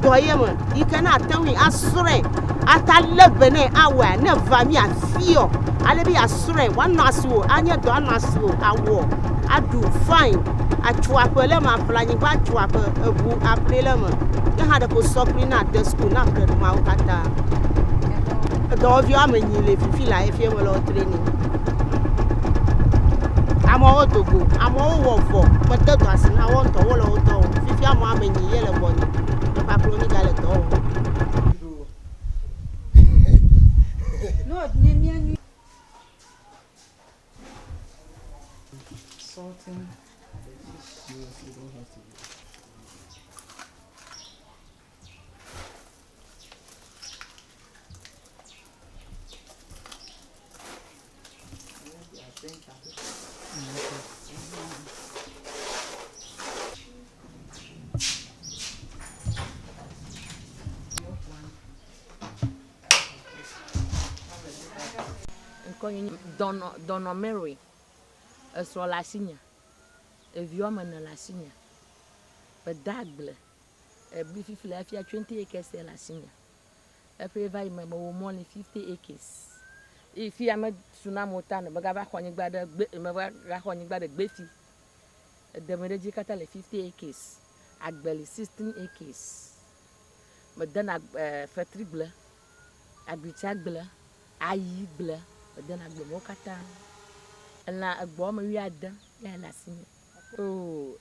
do ye mo ike na atanwi asure atale bene awa na va mi afio ale bi asure wan nasu anya do nasu awo adu fine achwa pele ma planning ba achwa pe ebu apele mo ya hada ko sokri na de school na pe ma ukata do vi amenyi le fifi la efie mo lo training amo odogo amo wo fo mo te do asina won to wo lo to fifi amo amenyi ye le boni e pa pro ni gale to No, ni Sorting. Nkonyi dono Mary esro la sinya evioma na la sinya be dagle e bi fifi la fia 20 acres la sinya e preva ima mo more than 50 acres if ya me suna mota no be ga ba khonyi gba de gbe me ba ga khonyi gba de gbefi Demereji kata le 50 acres. Agbeli 16 acres. Me den fetri ble. Agricha ble. Ayi ble. Me den agbe mo kata. Ela agbo me wi adan ya la simi. Oh,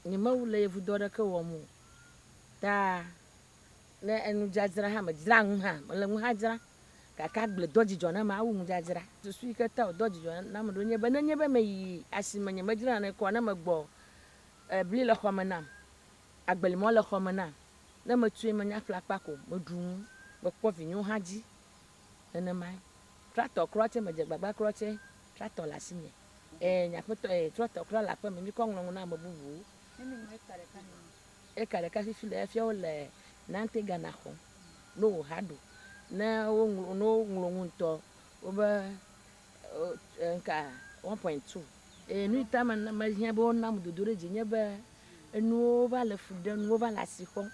ni ma wule yevu do de ke wo mu. Ta ne enu jazra ha me jra ŋu ha, me le ŋu ha jra. Kaka gble dojijo na ma wu ŋu jazra. To sui ke ta dojijo na me do nye be ne nye be me yi asime nye me jra ne ko na me gbo bli le xɔ me nam. Agbeli mo le xɔ me nam. Ne me tue me nya fla kpako, me du ŋu, me kpɔ vinyo ha dzi. Nene mai. Tractor kroche me je gbagba kroche, tractor la sime. Nya kpeto tractor kro la pe me mi ko ŋlɔ na me bubu. Eka ɖeka fifi le efia wo le nante Ghana xɔ. No wo hado. Na wo ŋlɔ ŋutɔ wo be nka 1.2. Nu ta me hia be wona mu dodo re dzi nye be enuwo va le fu de nuwo va le asi xɔ.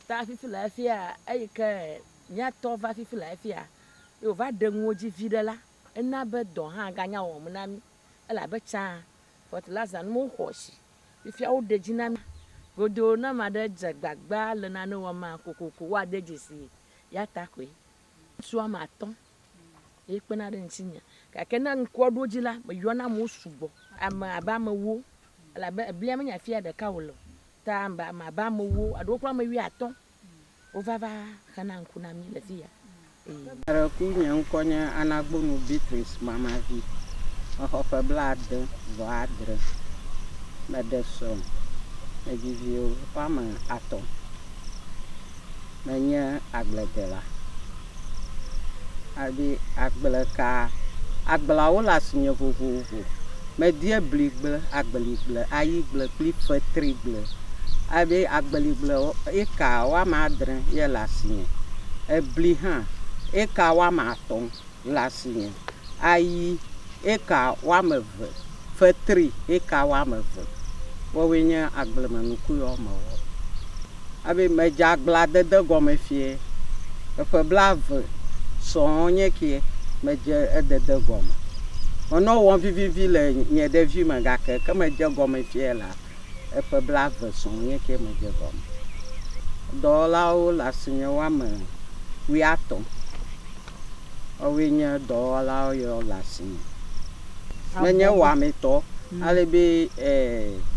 Ta fifi le efia eyi ke mia tɔ va fifi le efia yo va de ŋuwo dzi vi de la ena be dɔ ha ganya wɔ me na mi. Ela be tsa fertilizer nu mo xɔ si. Fifia wo de dzi na mi. Godo na ma de dze gbagba le na ne wɔ ma kokoko wa de dzi si ya ta koe. Su ama atɔn. E kpena de ntsi nya. Ka ke na nko do dzi la me yɔna mo sugbɔ. Ame aba me wo. Ela be blia me nya fia ɖeka wo le. Ta aba me wo, aɖo kura me wi atɔn. Wo va kana nku na mi le fia. Ku nye ŋkɔ nye Anagbonu Beatrice Mamavi. Exɔ ƒe blaade vɔ adre. Me de srɔ̃. Me viviwo woame atɔ̃. Menye agbledela. Abi agbleka agblawo le asinye vovovo. Medie bli gble, agbeli gble, ayi gble kpli fetri gble. Abi agbeli gble eka woame adre ye le asinye. Ebli hã eka woame atɔ̃ le asinye. Ayi eka woame eve. Fetri eka woame eve. Wowoe nye agblemenuku yawo me wɔ. Abi medze agbladede gɔme fie. Eƒe blaeve sɔ̃ nye kie medze edede gɔme. Menɔ wɔm vivivi le nye ɖevi me gake ke medze gɔme fie la eƒe blaeve sɔ̃ nye kie medze gɔme. Dɔwɔlawo le asinye woame 13. Wowoe nye dɔwɔlawo yawo le asinye. Menye wɔametɔ. Ale be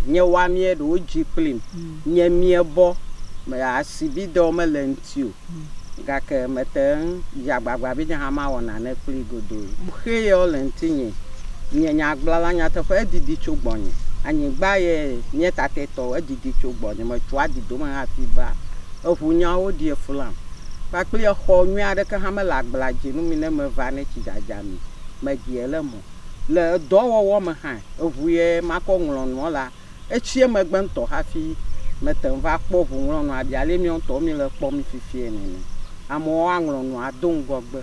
nye wɔamie ɖewo dzi kplim. Nye mie bɔ me asibidɔ me le ŋuti o. Gake mete dze agbagba be nye hã mawɔ nane kpli godo. Xe yawo le ŋutinye. Nye nyagblala nyateƒe edidi tso gbɔnye. Anyigba ye mie tatetɔ edidi tso gbɔnye. Metso adidome hafi va. Eʋu nyawo ɖi flam. Kpakpli exɔ nyui aɖeke hã mele agblea dzi nu mi ne me va ne tsi dzadza mi. Medie le mo. Le dɔwɔwɔ me hã eʋu ye makɔ ŋlɔnua la etsie megbe ŋutɔ hafi mete va kpɔ ʋu ŋlɔnua biale mi ŋutɔ mi le kpɔm fifie nene. Amewo aŋlɔnua do ŋgɔgbe.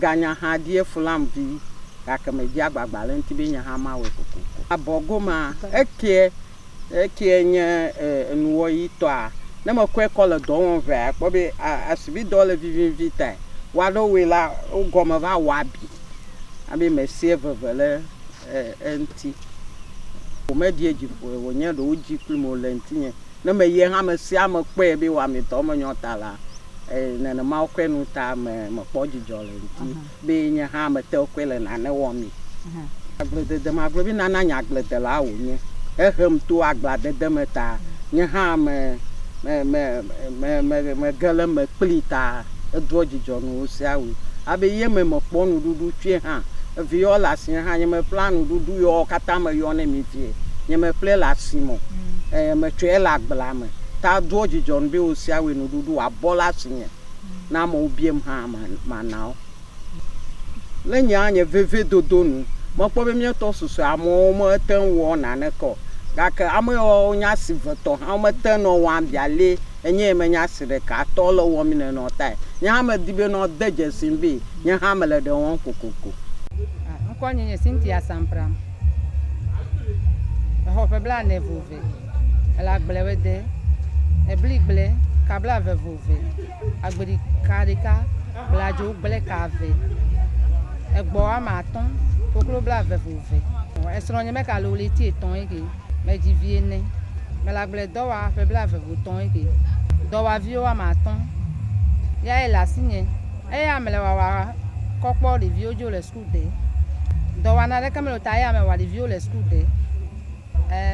Ganya hã ɖi flam vi gake me dzi agbagba le ŋuti be nye hã mawɔe kokoko. Abɔgoma ekie nye enuwɔyitɔa ne mekɔe kɔ le dɔ wɔm vea kpɔ be asibidɔ le vivivi tae. Woaɖewoe la wo gɔme va wɔ abi. Abi mesie veve le ŋuti. Womedie dziƒo wonye ɖewo dzi kplim le ŋutinye. Ne me ye hã mesie ame kpɔe be wɔametɔ menyɔ ta la nenema wokɔe nu ta mekpɔ dzidzɔ le ŋuti be nye hã mete wokɔe le nane wɔmi. Agbledede magblɔ be nana nye agbledela wonye. Ehem to agbladede me ta nye hã me ge le me kpli ta edoa dzidzɔ nu sia wu. Abe ye me mekpɔ nuɖuɖu tue hã. Eviwo le asinye hã nye me ƒla nuɖuɖu yawo katã me yɔ ne mi vie. Nye me ƒle le asime. Metsɔe le agblea me. Ta doa dzidzɔ nu be wo sia wu nuɖuɖu abɔ le asinye. Na amewo biem hã mana wo. Le nye veve dodo nu. Mekpɔ be mietɔ susue amewo mete wɔ nane kɔ. Gake ame yawo nya si vetɔ hã mete nɔ wɔm biale enye menya si ɖeka tɔ le wɔm nenɔ tae. Nye hã medi be nɔ de dzesi be nye hã mele ɖe wɔm kokoko. Ŋkɔ nye Cynthia Sampram. Exɔ ƒe blaene vove. Ele agblewo de. Ebli gble ka blaeve vove. Agbeli ka ɖeka, bladzo gble ka eve. Egbɔ woame atɔ̃, koklo blaeve vove. Esrɔ̃ nye meka le wole 13 eke. me dzi vie ne me le agble dɔ wa ƒe blaeve-vɔ-tɔ̃ eke dɔwɔaviwo woame atɔ̃ ya ele asinye eya me le wawa kɔkpɔ ɖeviwo dzo le skul de dɔwana ɖeke mele ta ya me wa ɖeviwo le skul de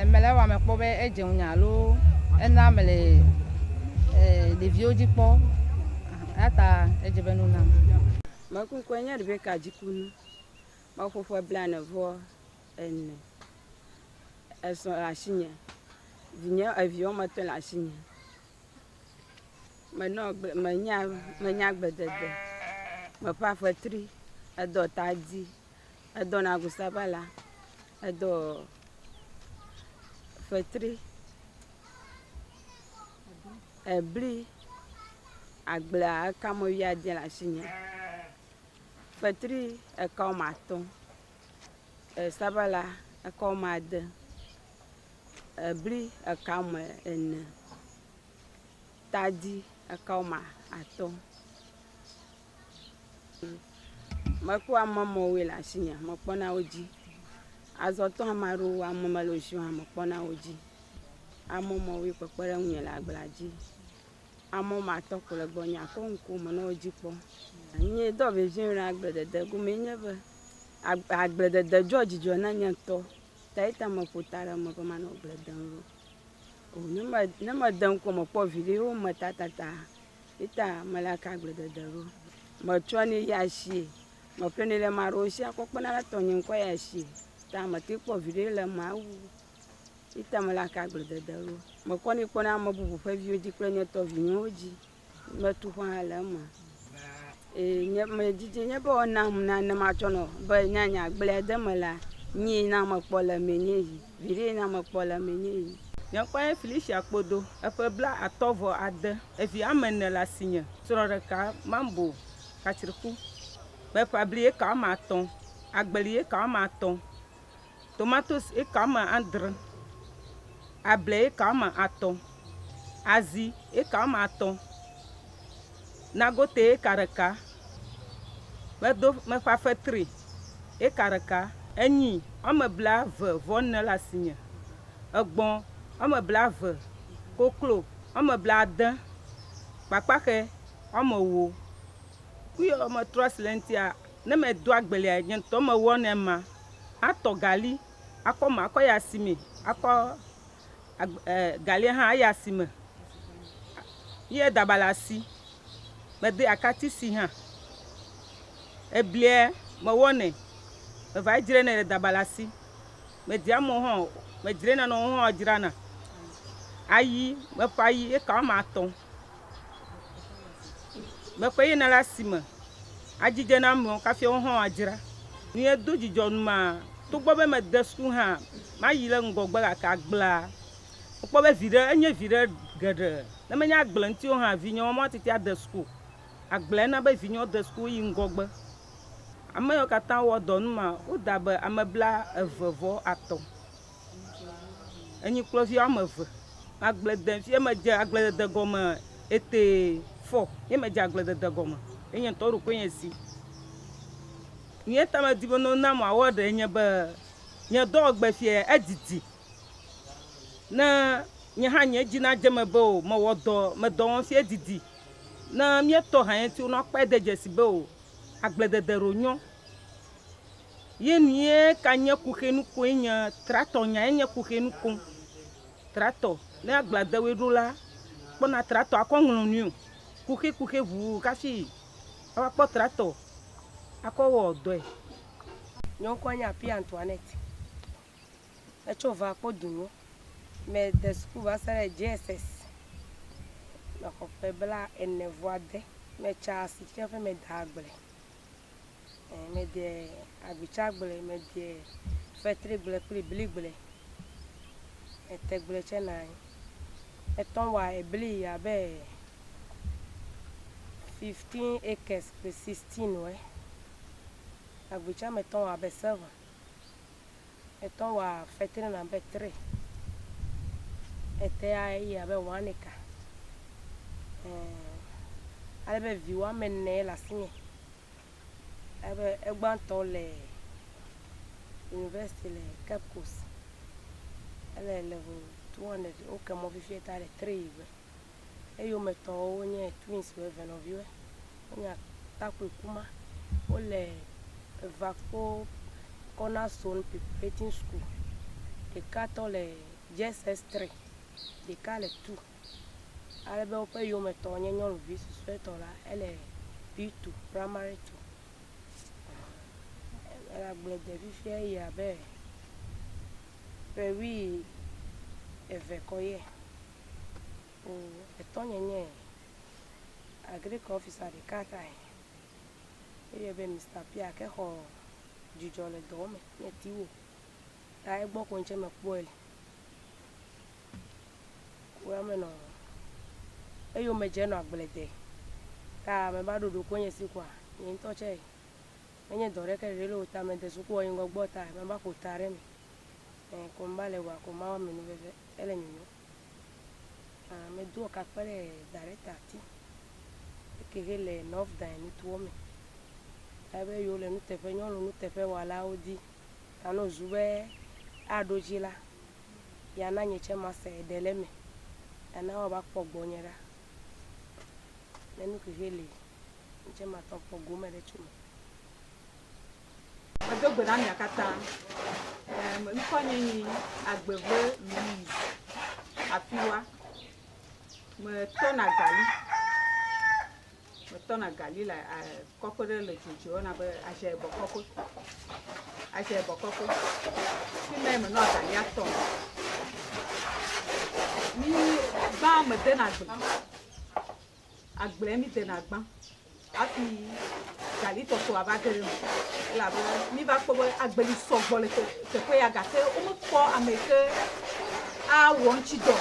me le wa me kpɔ be edze ŋunya alo ena me le ɖeviwo dzi kpɔ ya ta edze be nu nam. Mekunkue nye Rebeka Dzikunu. Meƒoƒe blaene-vɔ-ene. Esɔ le asinye. Evi woame etɔ̃ le asinye. Menya agbledede. Meƒe afetri, edɔ tadi, edɔ nagu sabala, edɔ fetri, ebli, agblea eka me 11 le asinye. Fetri eka woame atɔ̃, sabala eka woame 6, ebli eka woame 4, tadi eka woame 5. Meku amewoe le asinye, mekpɔna wo dzi. Azɔtɔ ame aɖewo ame mele wo si o hã mekpɔna wo dzi. Amewoe kpekpe ɖe ŋunye le agblea dzi. Ame woame 5 ko le gbɔnye akɔ ŋku me nɔ wo dzi kpɔm. Nye dɔ vevie le agbledede gome nye be agbledede dzɔ dzidzɔ na nye ŋutɔ. Ta eta meƒo ta ɖe me be manɔ agble dem ɖo. Ne mede ŋku mekpɔ viɖewo me tatata eta mele ka agbledede ɖo. Metsɔnɛ yi asie. Meƒlenɛ le ame aɖewo si akɔ kpena ɖe tɔnye ŋkɔ yi asie. Ta meteŋ kpɔ viɖe le eme awu. Eta mele ka agbledede ɖo. Mekɔnɛ kpɔna ame bubu ƒe viwo dzi kple nye tɔ vinyewo dzi. Metu ƒe hã le eme. Medidi nye be wɔnam nane matsɔ nɔ be nyanye agblea de me la nyie na mekpɔ le me nye yi. Viɖe na mekpɔ le me nye yi. Nye ŋkɔe nye Felicia Kpodo. Eƒe bla-atɔ̃-vɔ-ade. Evi ame 4 le asinye. Srɔ̃ ɖeka mambo katsiriku. Meƒe abli eka woame 5, agbeli eka woame 5, tomatoes eka woame 7, able eka woame 3, azi eka woame 3, nagote eka 1, meƒe afetri eka 1, enyi woame blaeve-vɔ-4 le asinye, egbɔ̃ woame blaeve, koklo woame blaade, kpakpaxe woame 9. Kuyi me trɔ si le ŋutia, ne me do agbelia nye ŋutɔ me wɔnɛ ma, atɔ gali, akɔ me akɔ yi asime, akɔ galia hã ayi asime. Ye dabala asi, mede akati si hã. Eblia me wɔnɛ, me va dzre nɛ le dabala asi. Me di amewo hã, me dzre nane wo hã dzrana. Ayi, meƒe ayi eka woame 3. Meƒe yina le asime, adzidze na amewo kafi wo hã adzra. Nye do dzidzɔ numa, togbɔ be mede skul hã, mayi le ŋgɔgbe gake agblea, wokpɔ be viɖe, enye viɖe geɖe. Ne menye agble ŋuti hã, vinyewo matete ade skul. Agblea na be vinyewo de skul yi ŋgɔgbe. Ame yiwo katã wɔ dɔ numa, woda be ame blaeve-vɔ-3. Enyikplɔvi woame 2. Agblede fie medze agbledede gɔme ete 4. Ye medze agbledede gɔme. Enye ŋutɔ ɖokui nye si. Nye ta me di be no nam award nye be nye dɔwɔgbe fie edidi. Ne nye hã nye dzi na dze me be o mewɔ dɔ, me dɔ wɔm fie edidi. Ne mietɔ hã ŋuti wonɔ kpae de dzesi be o agbledede ro nyo. Ye nue ka nye kuxenu koe nye tractor nya nye kuxenu ko. Tractor ne agblea de we ɖo la, kpɔna tractor akɔ ŋlɔ nui. Kuxe ʋu kafi akpɔ tractor akɔ wɔ dɔe. Nye ŋkɔe nye Api Antoinette. Etso va kpɔ dunyo. Me de skul va se ɖe JSS. Me xɔ ƒe blaene-vɔ-ade. Me tsa asi tsaƒe me da agble. Me de agbitsagble, me de fetrigble kple bligble. Etegble tse na anyi. Etɔ̃ wa ebli abe 15 acres kple 16 wɛ. Agbitsa me tɔ̃ wa abe 7. Etɔ̃ wa fetri na abe 3. Etea yi abe 1 acre. Alebe vi woame 4 le asinye. Ebe egbãtɔ le university le Cape Coast. ele level 200 o kemo fifie ta le 3 be eyo meto onye twins we veno viwe onya takwe kuma o le Vaco Cornerstone Preparatory School de kato le JSS 3 de kale 2 alebe o pe yo meto onye nyon visi sweto la ele B2 primary 2 la ble de fifie ya be oui evekoye o etonyenye agriculture officer de kata be Mr. Pia ke ho jujo le do me ye tiwo ta egbo ko nche me poel wa me no eyo me je no agblede ta me ba dodo ko yen si kwa yin to che enye dore ke re lo ta me de su ko yin go gbo ta me ba ko tare mi ko mbale wa ko ma me no bebe ele nyinyo me do ka pere dare tati ke hele nof da ni tuo me abe yo le nu tefe nyɔnu nu tefe wala odi tano zube adojila ya na nyeche mase deleme ana wa bakpo gbonyera nenu ke hele nche ma to po go mere chume adogbe na miakata mkonye ni agbeve Louise afiwa me tona gali la koko de le jojo na be aje bokoko ti me no gali ato ni ba me de na agbe mi de na gban afi gali to so abagere mo la be ni ba po agbe li so gbo le te pe ya gate o mo po ameke a won chi do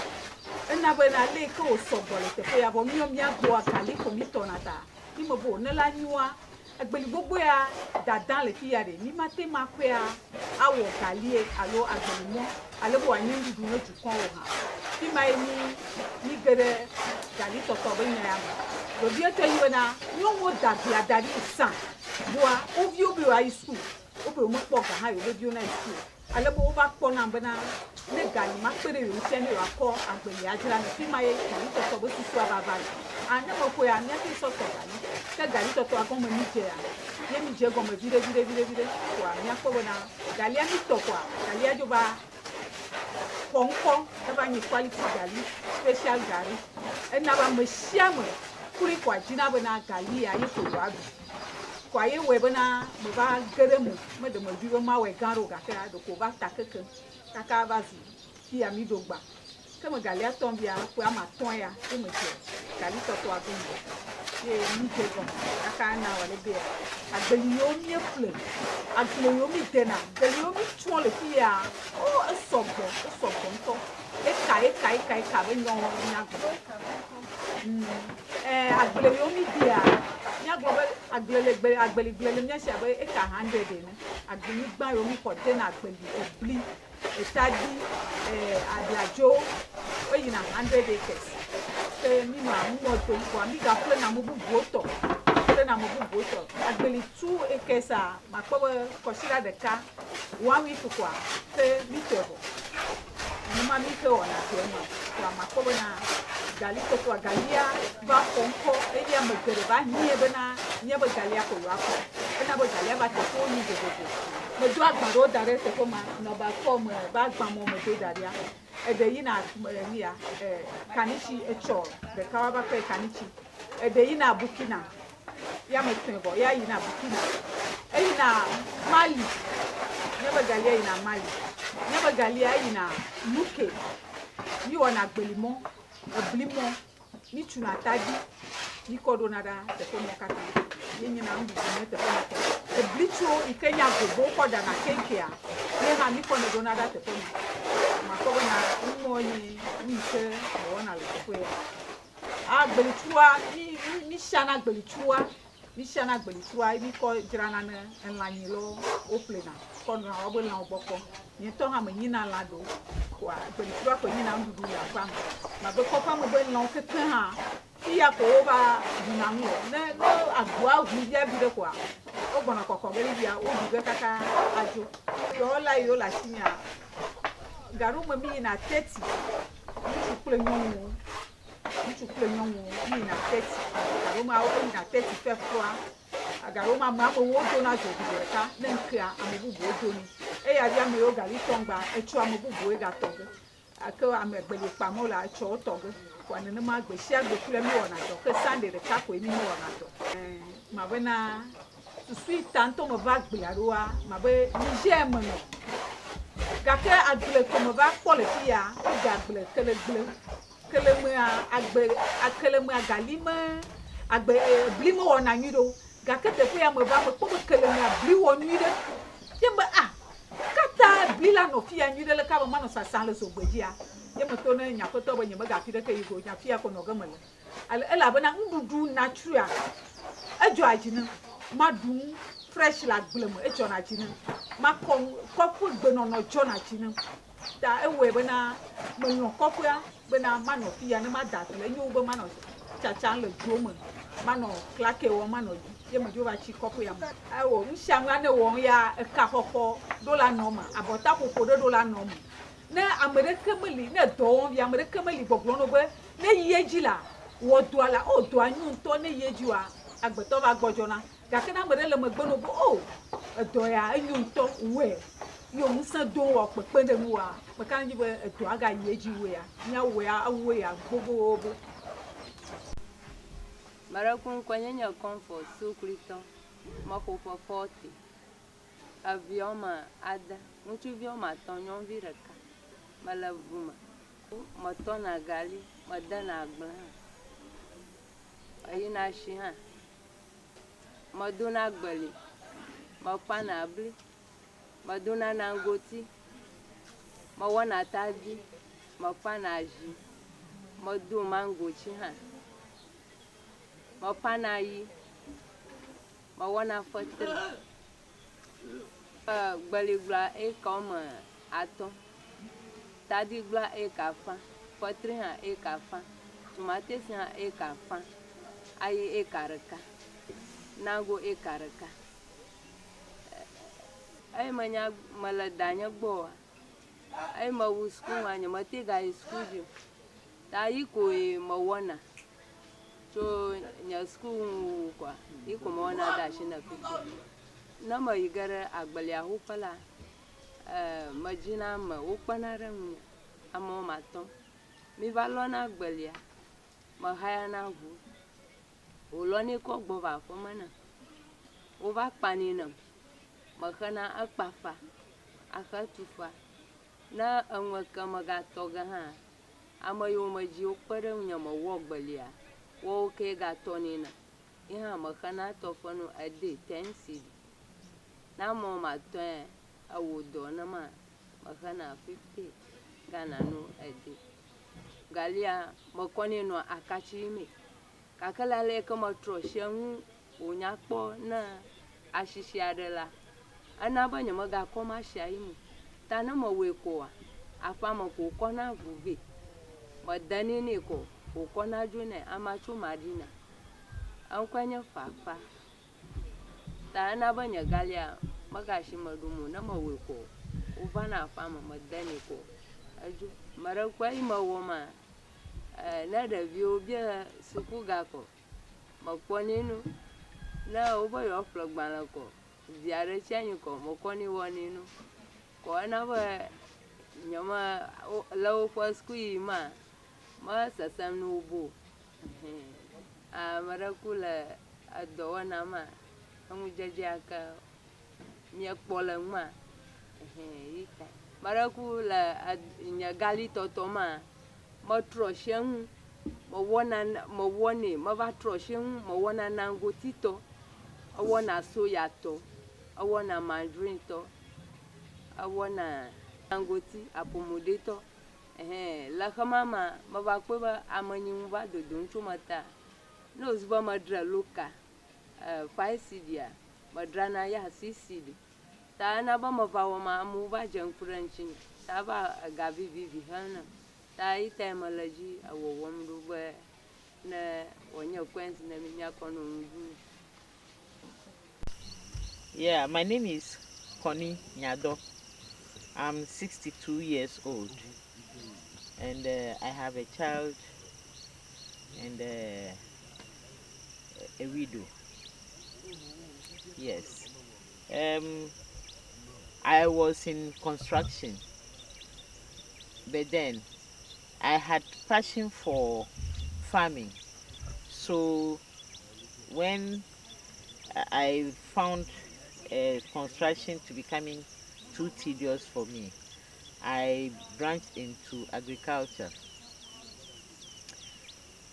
ena be na le ko so gbo le te pe ya bo mi o mi agbo gali ko mi to na ta ni mo bo ne la niwa agbeli gbogbo ya dadan le fi ya de ni mate ma pe a awo gali alo agbeli mo ale bo anyi ndudu no ju kon wo ha ti mai ni gere gali to be nya ya lo bi eto yi na yo mo da bi adari san boa o vi obi wa school o pe mo po ga ha yo lo bi o na school ale bo ba po na be na ne gali ma pere yo se ni wa ko agbeli ajira ni ti mai gali to be su baba ane mo ko ya ne ti so to gali ke gali to akon mo ni je ya ye mi je go mo vire kwa mi akpo na gali ani to kwa gali ajo ba konko e ba ni quality gali special gali e na ba mo siamo kuri kwa jina ba na gali ya ye ko wa kwa ye we ba na mo ba gere mo de mo biwo ma we garo ga ka do ko ba takeke kaka ba zu ki ya mi do gba kama gali aton bia ko ama ton ya e mo je gali to agungo ye mi je go aka na wale be agbeli yo mi efle agbeli yo mi dena agbeli yo mi tun le fi ya o esobo nto e kai be nyon nya go agbeli yo mi dia nya go be agbeli mi sha be e ka 100 ni agbeli gba yo mi ko dena agbeli obli etadi adlajo oyi na 100 acres mi ma mo to ko mi ga plan na mo bu Volta agbeli 2 acres a ma ko consider the car 1 week kwa te mi tebo ni ma mi ke ona te ma ko na gali to kwa galia ba konko e ya me gere ba nie be galia ko wa ko na bo galia ba te ko ni de me do agbaro dare te ko ma no ba ko me ba gba mo me de daria ede yi na ya kanichi echo de kawaba pe kanichi ede yi na bukina ya me tengo ya yi na bukina e yi na mali nyeba galia yi na mali nyeba galia yi na nuke ni ona gbelimo oblimo ni tuna tadi ni kodo nada te ko mo kaka ni na ndu ni te ko mo e blicho ikenya gogo koda na kenkia ni ha ni ko no nada te ko ma ko na umoni ni se ona le ko ya agbelichua ni shana agbelichua ni ko jirana na enlanyi lo o plena ko na obo la oboko ni to ha me nyina la do kwa agbelichua ko nyina ndudu ya kwa ma be ko pa mo be la keke ha iya ko ba dinango ne agwa hu dia bi de kwa o gbona kokko gele bia o du be kaka ajo yo la sinya garo ma mi na 30 ŋutsu kple nyɔnuwo mi na 30 garo ma wo na 30 fefua garo ma amewo dona zovi ɖeka ne ŋkea ame bubuwo doni eya ɖi ame yiwo gali tɔŋgba etsɔ ame bubuwo gatɔge ake ame gbeli kpamewo le etsɔ wo tɔge kɔ nenema gbe sia gbe kple mi wɔna dɔ ke sande ɖeka koe mi wɔna dɔ ma bena susu ta ŋutɔ me va agblea ɖoa ma be Niger me nɔ gake agble ko me va kpɔ le fi ya wode agble kelemea akelemea gali me agbe bli me wɔna nyui ɖo gake teƒe ya me va me kpɔ be kelemea bli wɔ nyui ɖe ye be kata bli la nɔ fi ya nyui ɖe le ka be manɔ sasa le zogbe dzia ye me to ne nyaƒetɔ be nye me gafi ɖeke yi go nyafi ya ko nɔ ge me le elabena nuɖuɖu natural edzɔ adzi ne ma ɖu fresh le agble me edzɔna adzi ne ma kɔƒe gbenɔnɔ dzɔna adzi ne ta ewɔe bena melɔ kɔƒea bena manɔ fi ya ne ma da agble enyo be manɔ tsatsa le dzo me manɔ klake wɔm manɔ ye me dzo va tsi kɔƒe ya me ewɔ ŋusia ŋua ne wɔm ya eka xɔxɔ ɖo la nɔ me abɔta ƒoƒo ɖe ɖo la nɔ me ne ame ɖeke meli ne dɔ wɔm via ame ɖeke meli gbɔgblɔ no be ne yi edzi la wɔ dɔa la o dɔa nyo ŋutɔ ne yi edzi wa agbetɔ va gbɔdzɔna gake ne ame ɖe le megbe no be o edɔ ya enyo ŋutɔ wɔe yo ŋusẽ do wɔ kpekpe ɖe ŋu wa meka ne dzi be edɔ aga yi edzi wɔe ya miawɔe awɔe ya gbogbogbo. Marakun kwenye comfort suklitɔ mɔƒoƒe 40 evi wɔme ade ŋutsuvi wɔme atɔ̃ nyɔnuvi ɖeka mele ʋu me metɔna gali medena agble hã eyina asi hã medona agbeli mekpana bli medona nangoti mewɔna tadi mekpana azi medo mangotsi hã mepana yi mewɔna fetri gbeligblɔa eka wɔme atɔ̃ tadigblɔa eka afã fetri hã eka afã tomatesi hã eka afã ayi eka ɖeka nango eka ɖeka eyi mele danye gbɔa eyi mewu sukulu ŋua nye mete gayi sukulu dzi o ta yi koe mewɔna tso nye sukulu kɔa yi ko mewɔna de asi ne fifi ne meyi ge ɖe agbelia hoƒe la medzina ame wokpena ɖe ŋunye ame wɔme atɔ̃ mi va lɔna agbelia mehayana ʋu wòlɔnɛ kɔ gbɔ va aƒeme ne wova kpanɛ nem mexena ekpafa axe tufa ne eŋue ke megatɔ ge hã ame yiwo medzi wokpe ɖe ŋunye mewɔ gbelia woawo ke gatɔnɛ ne ye hã mexena tɔƒe no ede 10 cedi ne ame wɔme atɔ̃ ya ewɔ dɔ ne ma mexena 50 Ghana no ede galia mekɔnɛ nɔ akatsi me gake le ale ke metrɔ sie ŋu wònyakpɔ ne asisi aɖe la ena be nye megakɔm asia yi me ta ne mewɔe koa aƒea me ko wòkɔna ʋu vɛ medenɛ nɛ ko wòkɔna dzo nɛ amatso maɖina eŋkɔe nye fafa ta ena be nye galia megasi me ɖom o ne mewɔe ko wovana aƒea me medenɛ ko edzo meɖekue yi mewɔ ma ne ɖeviwo bia suku gakɔ mekpɔnɛ nu ne wobe yewoaƒle gbalẽ kɔ vi aɖe tsi anyi kɔ mekɔnɛ wɔnɛ nu kɔ ena be nyeme le woƒe sukulu yi ma mesesem ne wo bo ame ɖe ku le edɔ wɔna ma eŋudzedze ke miekpɔ le ŋu ma yi ta ame ɖe ku le nye gali tɔtɔ ma metrɔ sie ŋu mewɔnɛ meva trɔ sie ŋu mewɔna nangotitɔ ewɔna soyatɔ ewɔna mandrintɔ ewɔna nangoti apomodetɔ le xema ma meva kpɔe be amenyiŋu va dodom tso meta ne wòzi be medre loka 5 cedia medrana ya 6 cedi ta ena be meva wɔ ma amewo va dze ŋku ɖe ŋutinye ta va ega vivivi hem nem ta yi ta mele dzi ewɔwɔm ɖo be ne wònye coins ne mi miakɔ nɔ ŋu ɖu. Yeah, my name is Connie Nyado. I'm 62 years old, and I have a child and a widow. Yes. Um, I was in construction, but then I had passion for farming. So when I found construction to becoming too tedious for me, I branched into agriculture.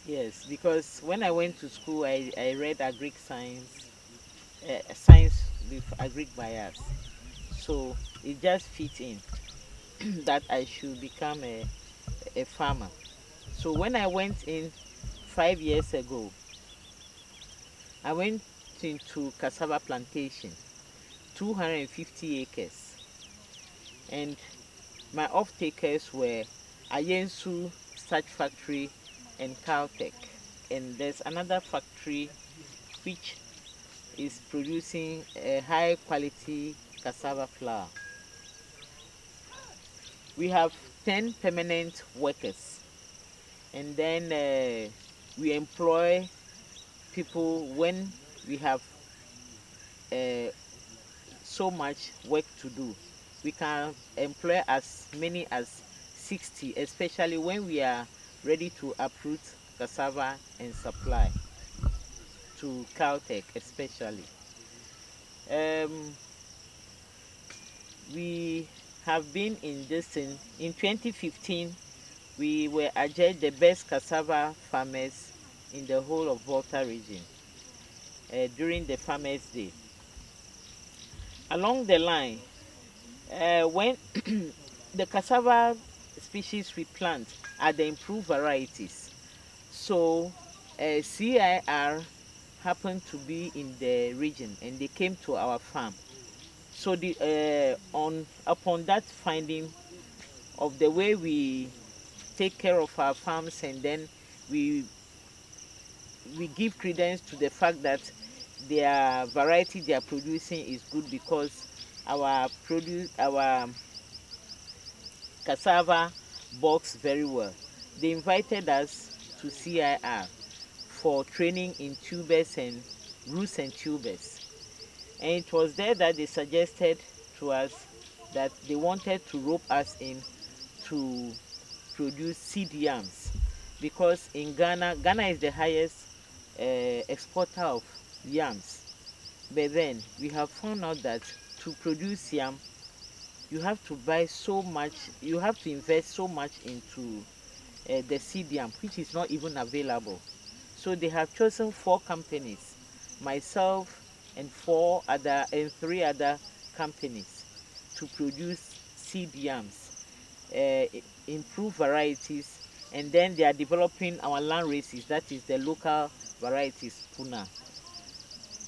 Yes, because when I went to school, I read agric science, science with agric bias. So it just fit in that I should become a farmer. So when I went in 5 years ago, I went into cassava plantation, 250 acres. And my off-takers were Ayensu Starch Factory and Caltech. And there's another factory which is producing a high quality cassava flour. We have 10 permanent workers, and then we employ people when we have uh, so much work to do. We can employ as many as 60, especially when we are ready to uproot cassava and supply to Caltech especially. Um, we have been in this in 2015. We were adjudged the best cassava farmers in the whole of Volta region during the Farmers' Day. Along the line, when the cassava species we plant are the improved varieties, so CIR happened to be in the region and they came to our farm. So on upon that finding of the way we take care of our farms, and then we give credence to the fact that their variety they are producing is good, because our cassava box very well. They invited us to CIR for training in tubers and roots and tubers, and it was there that they suggested to us that they wanted to rope us in to produce seed yams, because in Ghana is the highest exporter of yams. But then we have found out that to produce yam, you have to buy so much, you have to invest so much into the seed yam, which is not even available. So they have chosen 4 companies, myself and 3 other companies, to produce seed yams, improve varieties, and then they are developing our land races, that is the local varieties, Puna.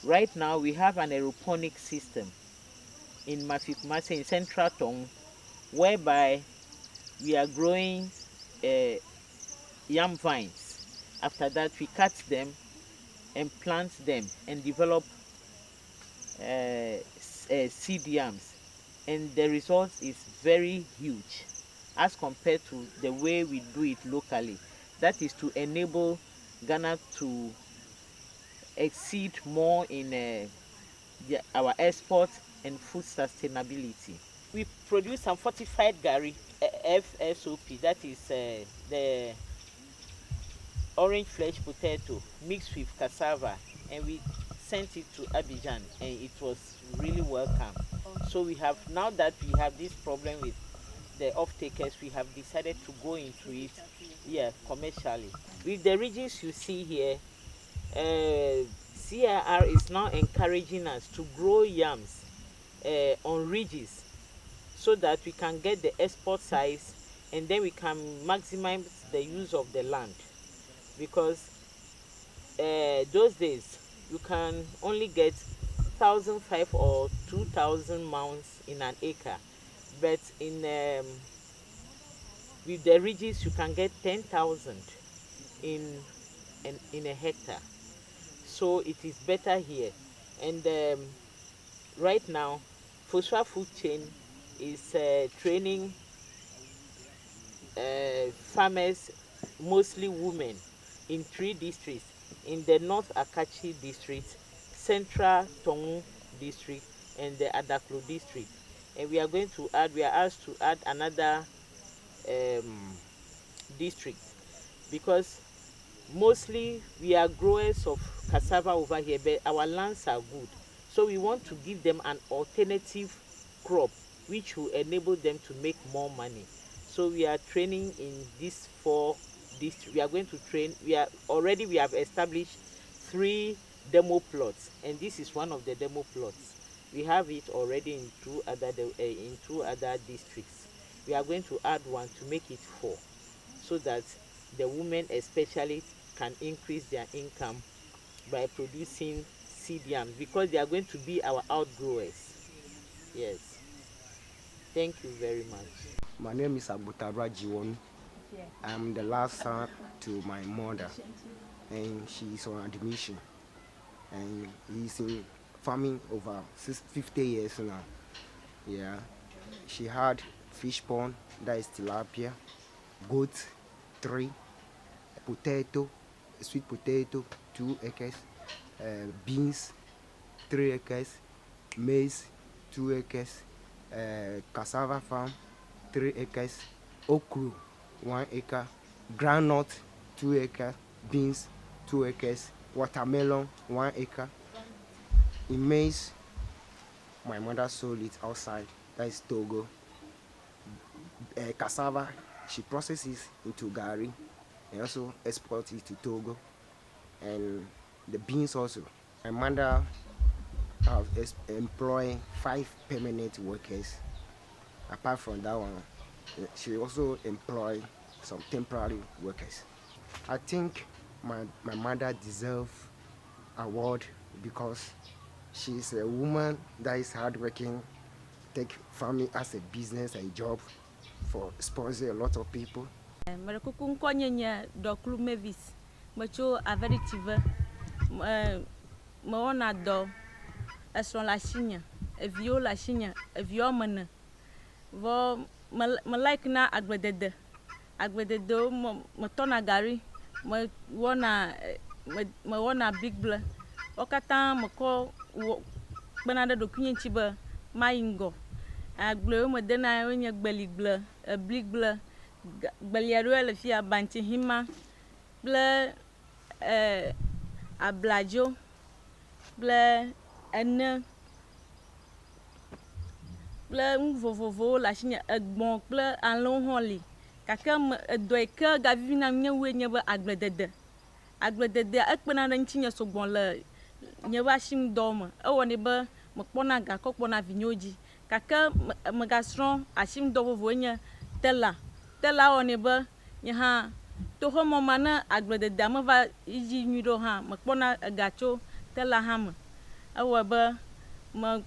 Right now we have an aeroponic system in Mafikumase in Central Tong, whereby we are growing uh, yam vines. After that we cut them and plant them and develop seed yams, and the result is very huge as compared to the way we do it locally. That is to enable Ghana to exceed more in our export and food sustainability. We produce some fortified gari, FSOP, that is the orange flesh potato mixed with cassava, and we sent it to Abidjan and it was really welcome. So we have, now that we have this problem with the off-takers, we have decided to go into it, yeah, commercially. With the regions you see here, CIR is now encouraging us to grow yams on ridges so that we can get the export size, and then we can maximize the use of the land, because those days you can only get 1,500 or 2,000 mounds in an acre, but with the ridges you can get 10,000 in a hectare. So it is better here. And right now, Fosua food chain is training farmers, mostly women, in 3 districts: in the North Akachi district, Central Tongu district, and the Adaklo district. And we are asked to add another district, because mostly we are growers of cassava over here, but our lands are good. So we want to give them an alternative crop which will enable them to make more money. So we are training in these 4 districts. We are going to train. We have established 3 demo plots, and this is one of the demo plots. We have it already in 2 other districts. We are going to add one to make it 4, so that the women especially can increase their income by producing seed yams, because they are going to be our outgrowers. Yes. Thank you very much. My name is Abutabra Jiwon. I'm the last son to my mother, and she's on admission. And he's in farming over 50 years now. Yeah. She had fish pond, that is tilapia, goat, 3, potato, sweet potato, 2 acres, beans, 3 acres, maize, 2 acres, cassava farm, 3 acres, okra, 1 acre, groundnut, 2 acres, beans, 2 acres, watermelon, 1 acre. In maize, my mother sold it outside, that is Togo. Cassava, she processes into gari and also exports it to Togo. And the beans also. My mother have employed 5 permanent workers. Apart from that one, she also employed some temporary workers. I think my mother deserves award because she's a woman that is hardworking, take farming as a business and job for sponsor a lot of people. Merekukung konyenye doklu Mavis, mecho averitive, meona do, esron la chinya, evio la chinya, evio mene. Vo me like na agbedede me tona gari, me wona big ble. Okata me ko benade do kunyenchi be maingo. Agble me dena onye gbeli ble, big ble. Gbeliaru le fia banti hima ble ablajo ble ene ble vovovo la chinya egbon ble alon holi kaka doike gavina nyewe nyebe agbledede ekpena na nchinya sogbon le nyeba shim dome ewoni be me kpona ga ko kpona vinyoji kaka me gasron ashim do vovo nye tela woni be nye ha to homo mana agbledede me va iji nyudo ha me kpona gacho tela ha me ewo be me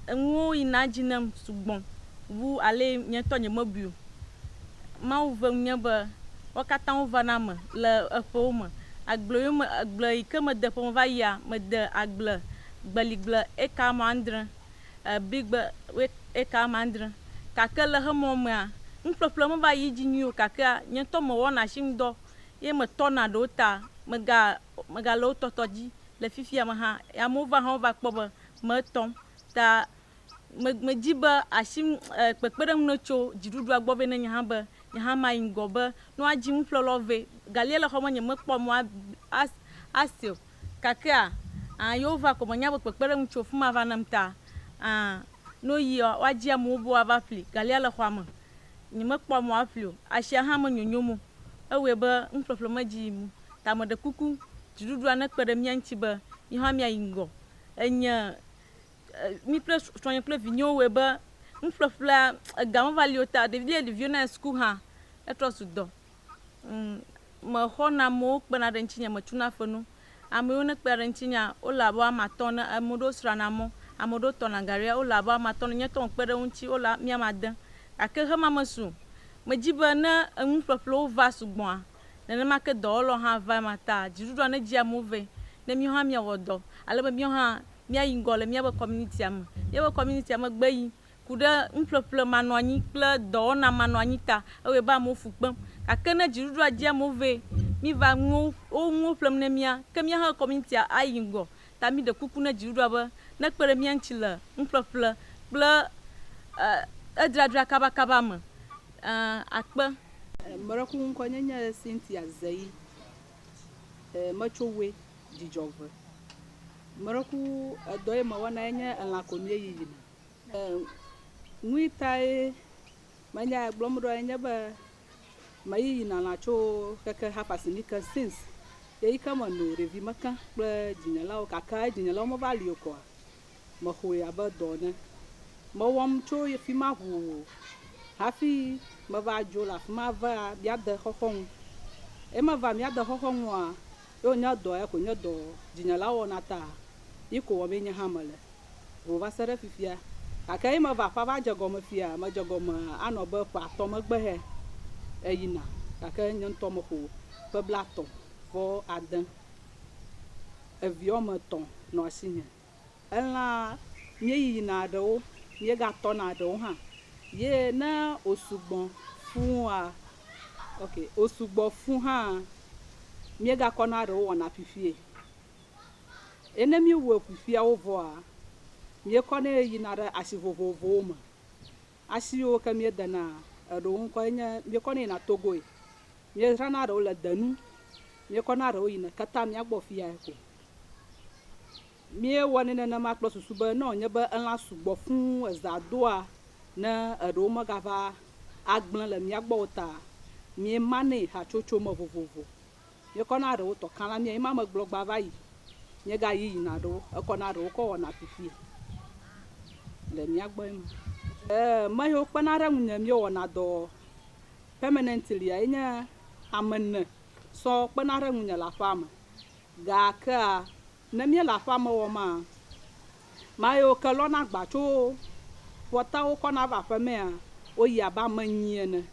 enwo ina jinem sugbon wu ale nye to nye mobiu ma uve nye be wakata uva na me le efo me agble ike me de po va ya me de agble gbeligle eka mandre bigbe eka mandre kake le hemo mea nkpleple me va yi dzi nyuio kake nye to me wona shim do ye me tona do ta mega le wo tɔtɔ dzi le fifia me ha amewo va kpɔ be me tom ta me dzi be ashim kpekpeɖeŋu ne tso dziɖuɖua gbɔ be ne nye hã ma yi ŋgɔ be no adzi ŋuƒlɔlɔ ve galie le xɔ me nye mekpɔ mo asio kakea yewo va ko menya be kpekpeɖeŋu tso fi ma va nem ta no yi woadzi amewo be woava ƒli galia le xɔa me nye mekpɔ mo aƒli o asia hã me nyonyo mo ewoe be ŋuƒleƒle me dzi yim ta me ɖe kuku dziɖuɖua ne kpe ɖe mia ŋuti be mi hã miayi ŋgɔ enye mi kple srɔ̃nye kple vinyewo woe be ŋuƒleƒlea ega me va li o ta ɖeviwo na school hã etrɔ sudɔ me xɔna amewo kpena ɖe ŋutinye me tsuna fenu ame yiwo ne kpena ɖe ŋutinye wole abe woame atɔ̃ ne ame ɖewo srana mɔ ame ɖewo tɔna garia wole abe woame atɔ̃ ne nye tɔ me kpe ɖe ŋuti wole miame ade gake hema me su medzi be ne eŋuƒleƒlewo va sugbɔa nenema ke dɔwɔlawo hã va ma ta dziɖuɖua ne dzi amewo ve ne míawo hã miawɔ dɔ alebe míawo hã míayi ŋgɔ le míabe communitia me gbe yi kuɖe nuƒleƒle manɔ anyi kple dɔwɔna manɔ anyi ta eye be amewo fu kpem gake ne dziɖuɖua dzi amewo vɛ mi va ŋuwo ƒlem ne mía ke mía hã community ayi ŋgɔ ta mi ɖe kuku ne dziɖuɖua be ne kpe ɖe mía ŋuti le nuƒleƒle kple edzadzra kabakaba me akpe. Mmeɖeku ŋkɔ nye Cynthia Zeyi metsowoe dzidzɔve. Mmeɖeku edɔ ye mewɔna nye elã ko mie yiyina. Nui tae menya gblɔm ɖo nye be meyiyina lã tso keke hapasini ke since ye ke menɔ ɖevi meka kple dzinyelawo kaka dzinyelawo meva li o koa mexɔe abe dɔ ene. Mewɔm tso fi ma ʋu hafi meva dzo le afi ma va míade xɔxɔnu. Emeva míade xɔxɔnua ye wònye dɔ ya ko nye dɔ dzinyelawo wɔna ta yi ko wɔm nye hã mele ʋu va se ɖe fifia gake ye meva aƒea va dze gɔme fia medze gɔme anɔ be ƒe atɔ̃ megbe he eyina gake nye ŋutɔ meƒo ƒe blatɔ vɔ ade. Evi wɔme etɔ̃ nɔ asinye. Elã míeyiyina ɖewo míegatɔna ɖewo hã ye ne wosugbɔ fũua wosugbɔ fũ hã míegakɔna ɖewo wɔna fifie. Ene míewɔ fifiawo vɔa míekɔnɛ yina ɖe asi vovovowo me. Asiwo ke míedena eɖewo ŋkɔe nye míekɔnɛ yina Togoe. Míezrana ɖewo le Denu. Míekɔna ɖewo yina kata míagbɔ fia ko. Míewɔnɛ nenema kple susu be ne wònye be elã sugbɔ fũu eza doa ne eɖewo megava agblẽ le míagbɔ o ta míemanɛ hatsotso me vovovo. Míekɔna ɖewo tɔ kalã mía ye ma megblɔ gba va yi. Míegayi yina ɖewo ekɔna ɖewo kɔ wɔna fifie le míagbɔ me. Me yiwo kpena ɖe ŋunye míewɔna dɔ permanently nye ame 4 sɔ kpena ɖe ŋunye le aƒea me gakea ne míele aƒea me wɔma ma yiwo ke lɔna agba tso ƒɔtawo kɔna va aƒemea woyi abe ame 9 ene.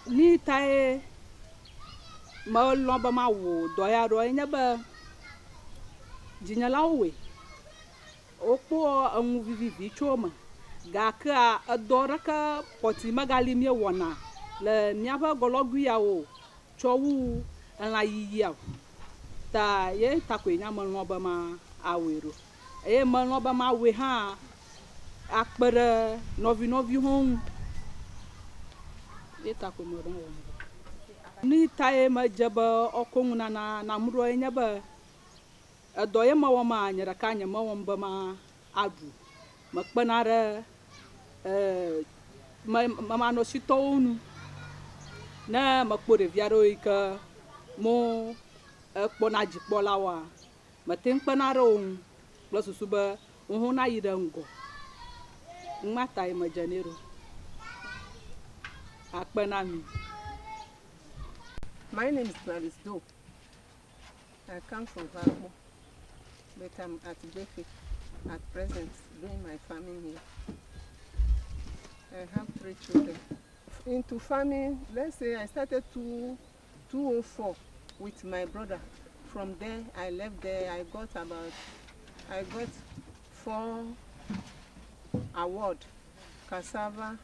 Ni tae melɔ̃ be mawɔ dɔ ya ɖoa nye be dzinyelawo wɔe wokpɔ eŋu vivivi tso me gakea edɔ ɖeke pɔti megali míewɔna le míaƒe gɔlɔgui yawo tsɔ wu elã yiyia ta ye ta koe nya melɔ̃ be awɔe ɖo eye melɔ̃ be mawɔe hã akpe ɖe nɔviwo ŋu ye ta koe melɔ̃ wɔe. Ni tae medze be ɔkɔ ŋu na mɖoa nye be edɔ ye mewɔma nye ɖeka nye mewɔm be aɖu. Mekpena ɖe memanɔsitɔwo nu. Ne mekpɔ ɖevi aɖewo yi ke mo ekpɔna dzikpɔlawoa meteŋ kpena ɖe wo ŋu kple susu be wo hã nayi ɖe ŋgɔ. Numa tae medze nɛ ɖo. Akpe na mi. My name is Gladys Doe. I come from Valpo, but I'm at Befe at present doing my farming here. I have 3 children. Into farming, let's say I started 2004 with my brother. From there, I left there. I got 4 awards: cassava,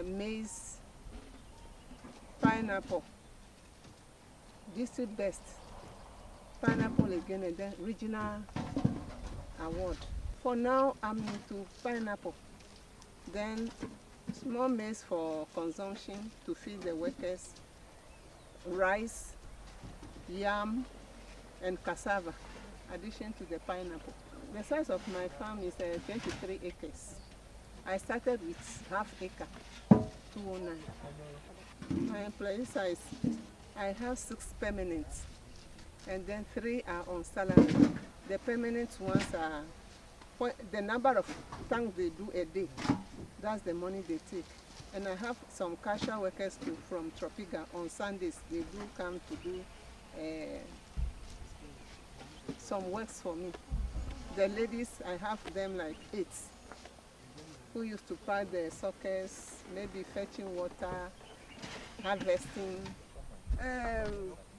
maize, pineapple. District best, pineapple again, and then regional award. For now, I'm into pineapple. Then small maize for consumption to feed the workers, rice, yam, and cassava, addition to the pineapple. The size of my farm is 23 acres. I started with half acre, 209. My employee size, I have 6 permanent, and then 3 are on salary. The permanent ones are the number of tanks they do a day. That's the money they take. And I have some casual workers too from Tropiga. On Sundays, they do come to do some works for me. The ladies, I have them like 8 who used to pack the sockets, maybe fetching water, harvesting.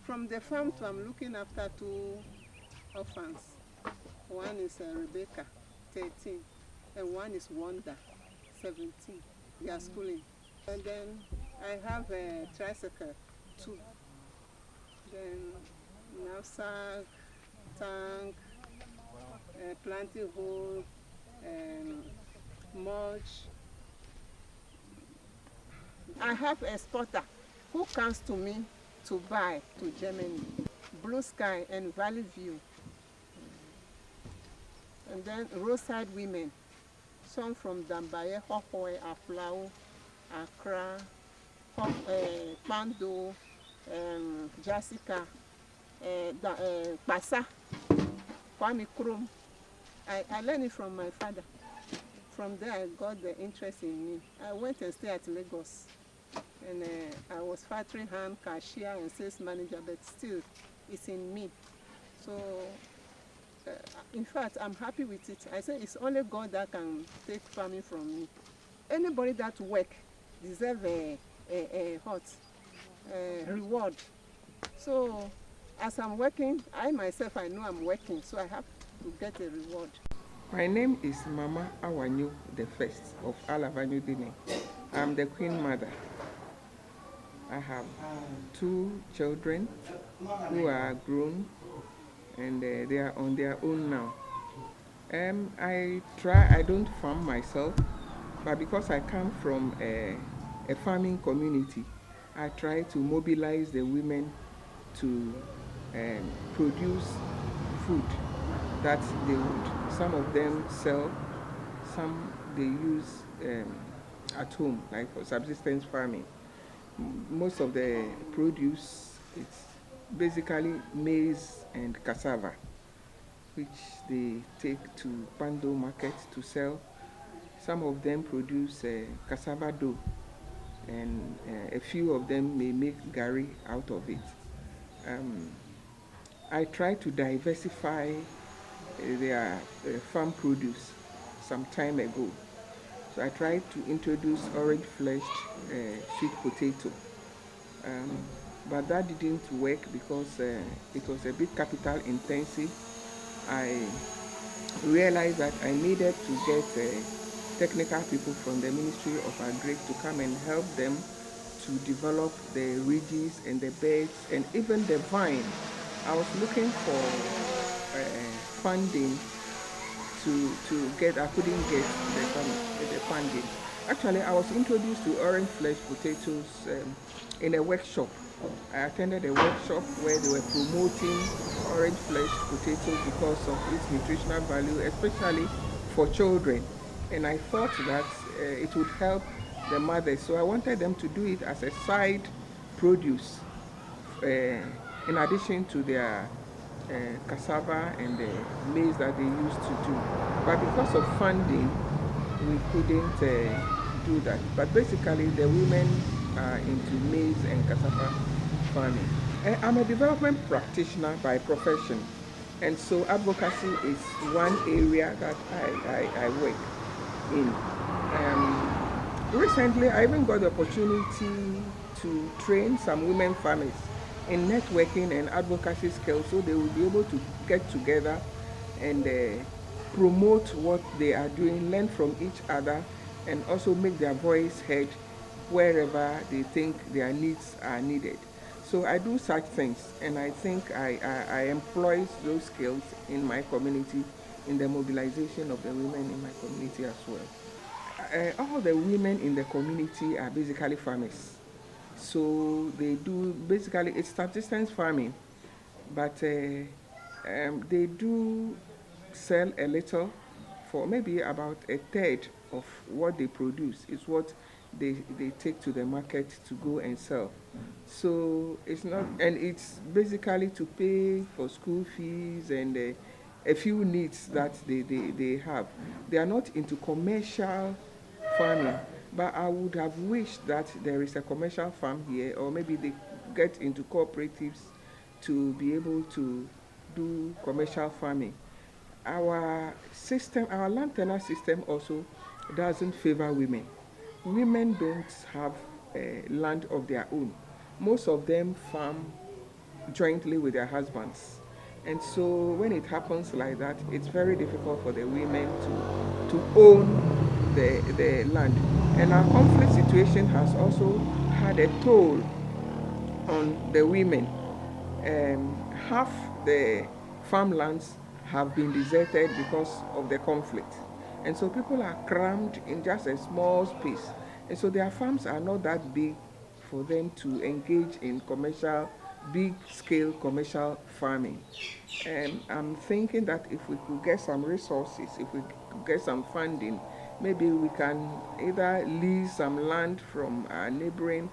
From the farm to I'm looking after 2 orphans. One is Rebecca, 13. and one is Wanda, 17. They are schooling. And then I have a tricycle, 2. Then knapsack, tank, planting hole, mulch. I have a spotter who comes to me to buy to Germany. Blue Sky and Valley View. And then roadside women, some from Dambaye, Hohoe, Aflao, Accra, Pando, Jessica, Pasa, Kwame Krum. I learned it from my father. From there, I got the interest in me. I went and stayed at Lagos. And I was factory hand, cashier, and sales manager, but still, it's in me. So, in fact, I'm happy with it. I say it's only God that can take farming from me. Anybody that work deserve a reward. So, as I'm working, I myself, I know I'm working, so I have to get a reward. My name is Mama Awanyu the First of Alavanyu Dine. I'm the Queen Mother. I have 2 children who are grown and they are on their own now. I don't farm myself, but because I come from a farming community, I try to mobilize the women to produce food that they would. Some of them sell, some they use at home, like for subsistence farming. Most of the produce is basically maize and cassava, which they take to Pando market to sell. Some of them produce cassava dough, and a few of them may make gari out of it. I try to diversify their farm produce some time ago. So I tried to introduce orange-fleshed sweet potato. But that didn't work because it was a bit capital intensive. I realized that I needed to get technical people from the Ministry of Agri to come and help them to develop the ridges and the beds and even the vine. I was looking for funding to get, I couldn't get the funding. Actually, I was introduced to orange flesh potatoes in a workshop. I attended a workshop where they were promoting orange flesh potatoes because of its nutritional value, especially for children. And I thought that it would help the mothers. So I wanted them to do it as a side produce in addition to their cassava and the maize that they used to do. But because of funding, we couldn't do that. But basically, the women are into maize and cassava farming. I'm a development practitioner by profession, and so advocacy is one area that I work in. Recently, I even got the opportunity to train some women farmers in networking and advocacy skills so they will be able to get together and promote what they are doing, learn from each other, and also make their voice heard wherever they think their needs are needed. So I do such things, and I think I employ those skills in my community, in the mobilization of the women in my community as well. All the women in the community are basically farmers. So they do, basically it's subsistence farming, but they do sell a little. For maybe about a third of what they produce is what they take to the market to go and sell. So it's not, and it's basically to pay for school fees and a few needs that they have. They are not into commercial farming, but I would have wished that there is a commercial farm here, or maybe they get into cooperatives to be able to do commercial farming. Our system, our land tenure system also doesn't favor women. Women don't have land of their own. Most of them farm jointly with their husbands. And so when it happens like that, it's very difficult for the women to own the land. And our conflict situation has also had a toll on the women. Half the farmlands have been deserted because of the conflict. And so people are crammed in just a small space. And so their farms are not that big for them to engage in big scale commercial farming. I'm thinking that if we could get some resources, if we could get some funding, maybe we can either lease some land from our neighboring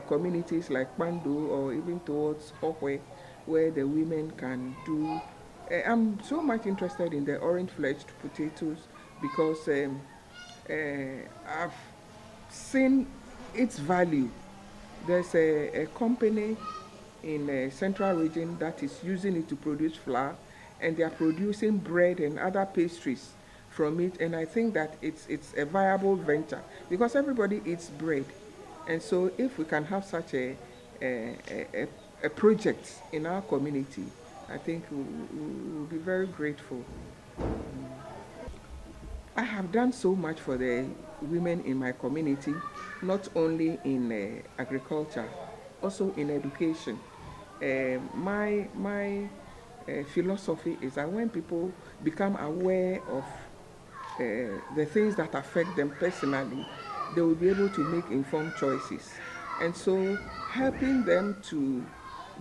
communities like Pandu or even towards Hokwe, where the women can do. I'm so much interested in the orange-fledged potatoes because I've seen its value. There's a company in a central region that is using it to produce flour, and they are producing bread and other pastries from it. And I think that it's a viable venture because everybody eats bread. And so if we can have such a, a, a project in our community, I think we'll be very grateful. I have done so much for the women in my community, not only in agriculture, also in education. My philosophy is that when people become aware of the things that affect them personally, they will be able to make informed choices. And so helping them to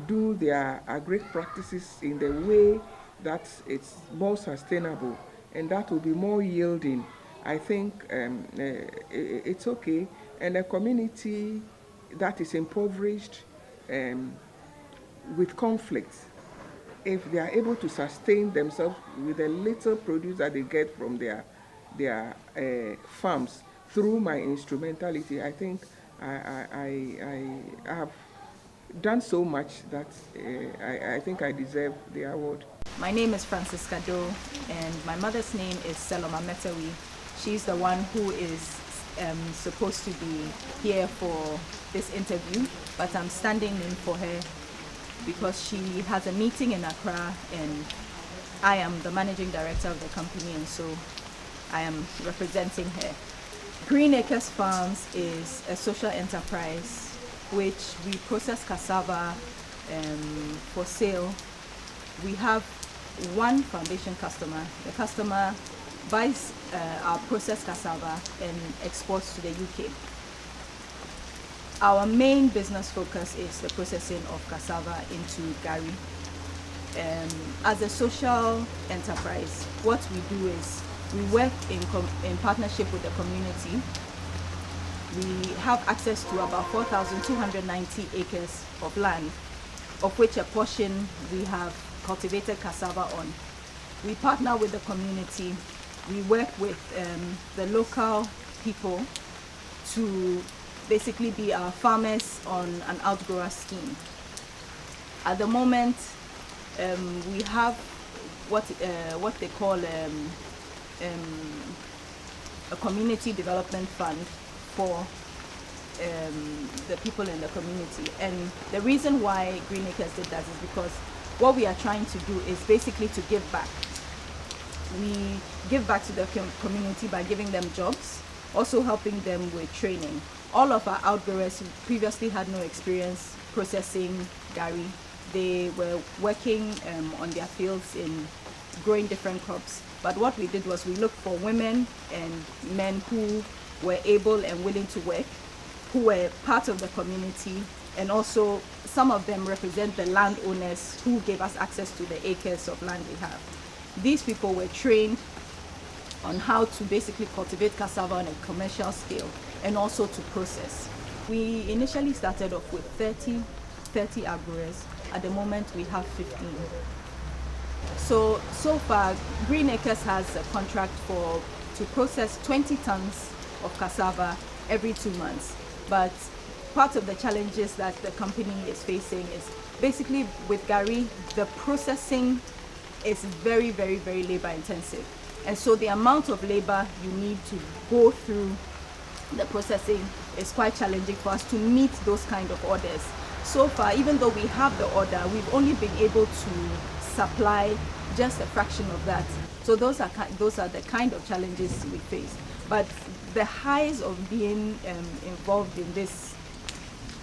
do their agri practices in the way that it's more sustainable and that will be more yielding, I think it's okay. And a community that is impoverished um, with conflicts, if they are able to sustain themselves with the little produce that they get from their farms through my instrumentality, I think I have done so much that I think I deserve the award. My name is Francisca Doe, and my mother's name is Seloma Metawi. She's the one who is supposed to be here for this interview, but I'm standing in for her because she has a meeting in Accra, and I am the managing director of the company, and so I am representing her. Green Acres Farms is a social enterprise which we process cassava for sale. We have one foundation customer. The customer buys our processed cassava and exports to the UK. Our main business focus is the processing of cassava into gari. As a social enterprise, what we do is we work in partnership with the community. We have access to about 4,290 acres of land, of which a portion we have cultivated cassava on. We partner with the community. We work with the local people to basically be our farmers on an outgrower scheme. At the moment, we have what they call a community development fund for the people in the community. And the reason why Green Acres did that is because what we are trying to do is basically to give back. We give back to the community by giving them jobs, also helping them with training. All of our outgrowers who previously had no experience processing gari, they were working on their fields in growing different crops. But what we did was we looked for women and men who were able and willing to work, who were part of the community, and also some of them represent the landowners who gave us access to the acres of land we have. These people were trained on how to basically cultivate cassava on a commercial scale and also to process. We initially started off with 30 outgrowers. At the moment we have 15. So far Green Acres has a contract to process 20 tons of cassava every 2 months. But part of the challenges that the company is facing is basically with gari, the processing is very, very, very labor intensive. And so the amount of labor you need to go through the processing is quite challenging for us to meet those kind of orders. So far, even though we have the order, we've only been able to supply just a fraction of that. So those are the kind of challenges we face. But the highs of being involved in this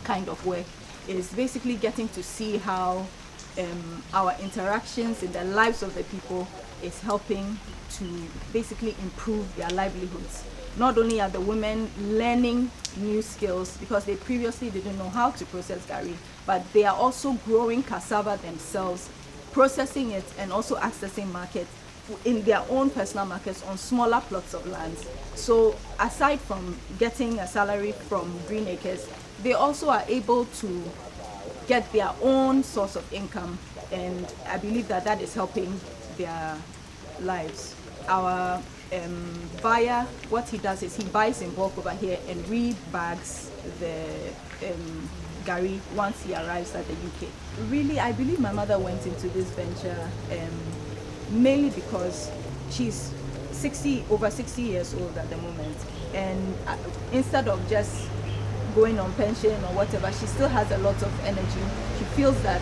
kind of work is basically getting to see how our interactions in the lives of the people is helping to basically improve their livelihoods. Not only are the women learning new skills because they previously didn't know how to process gari, but they are also growing cassava themselves, processing it and also accessing markets in their own personal markets on smaller plots of land. So aside from getting a salary from Green Acres, they also are able to get their own source of income, and I believe that that is helping their lives. Our buyer, what he does is he buys in bulk over here and rebags the gari once he arrives at the UK. Really, I believe my mother went into this venture mainly because she's over 60 years old at the moment, and instead of just going on pension or whatever, she still has a lot of energy. She feels that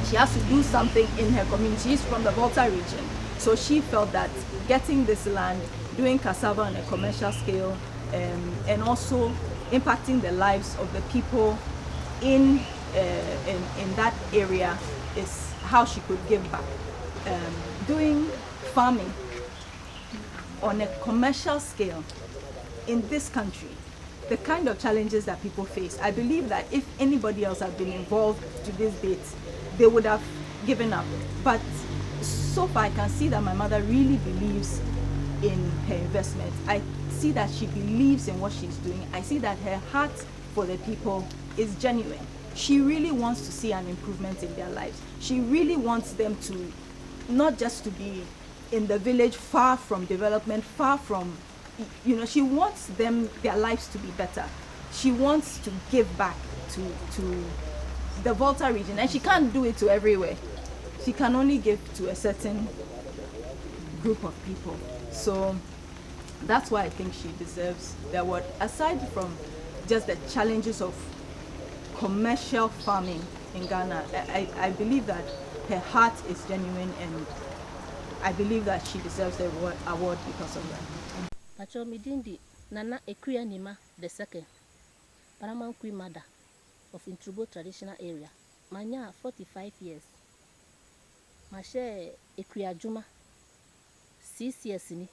she has to do something in her community. She's from the Volta region, so she felt that getting this land, doing cassava on a commercial scale, and also impacting the lives of the people in that area is how she could give back. Doing farming on a commercial scale in this country, the kind of challenges that people face, I believe that if anybody else had been involved to this date, they would have given up. But so far I can see that my mother really believes in her investment. I see that she believes in what she's doing. I see that her heart for the people is genuine. She really wants to see an improvement in their lives. She really wants them to not just to be in the village far from development, far from, she wants their lives to be better. She wants to give back to the Volta region, and she can't do it to everywhere. She can only give to a certain group of people. So that's why I think she deserves the award. Aside from just the challenges of commercial farming in Ghana, I believe that her heart is genuine, and I believe that she deserves the award because of that. Pacho Midindi, Nana Ekuya Nima the second, Paramount Queen Mother of Intrubo traditional area. Manya 45 years. Mashe Ekuya Juma 6 years ni.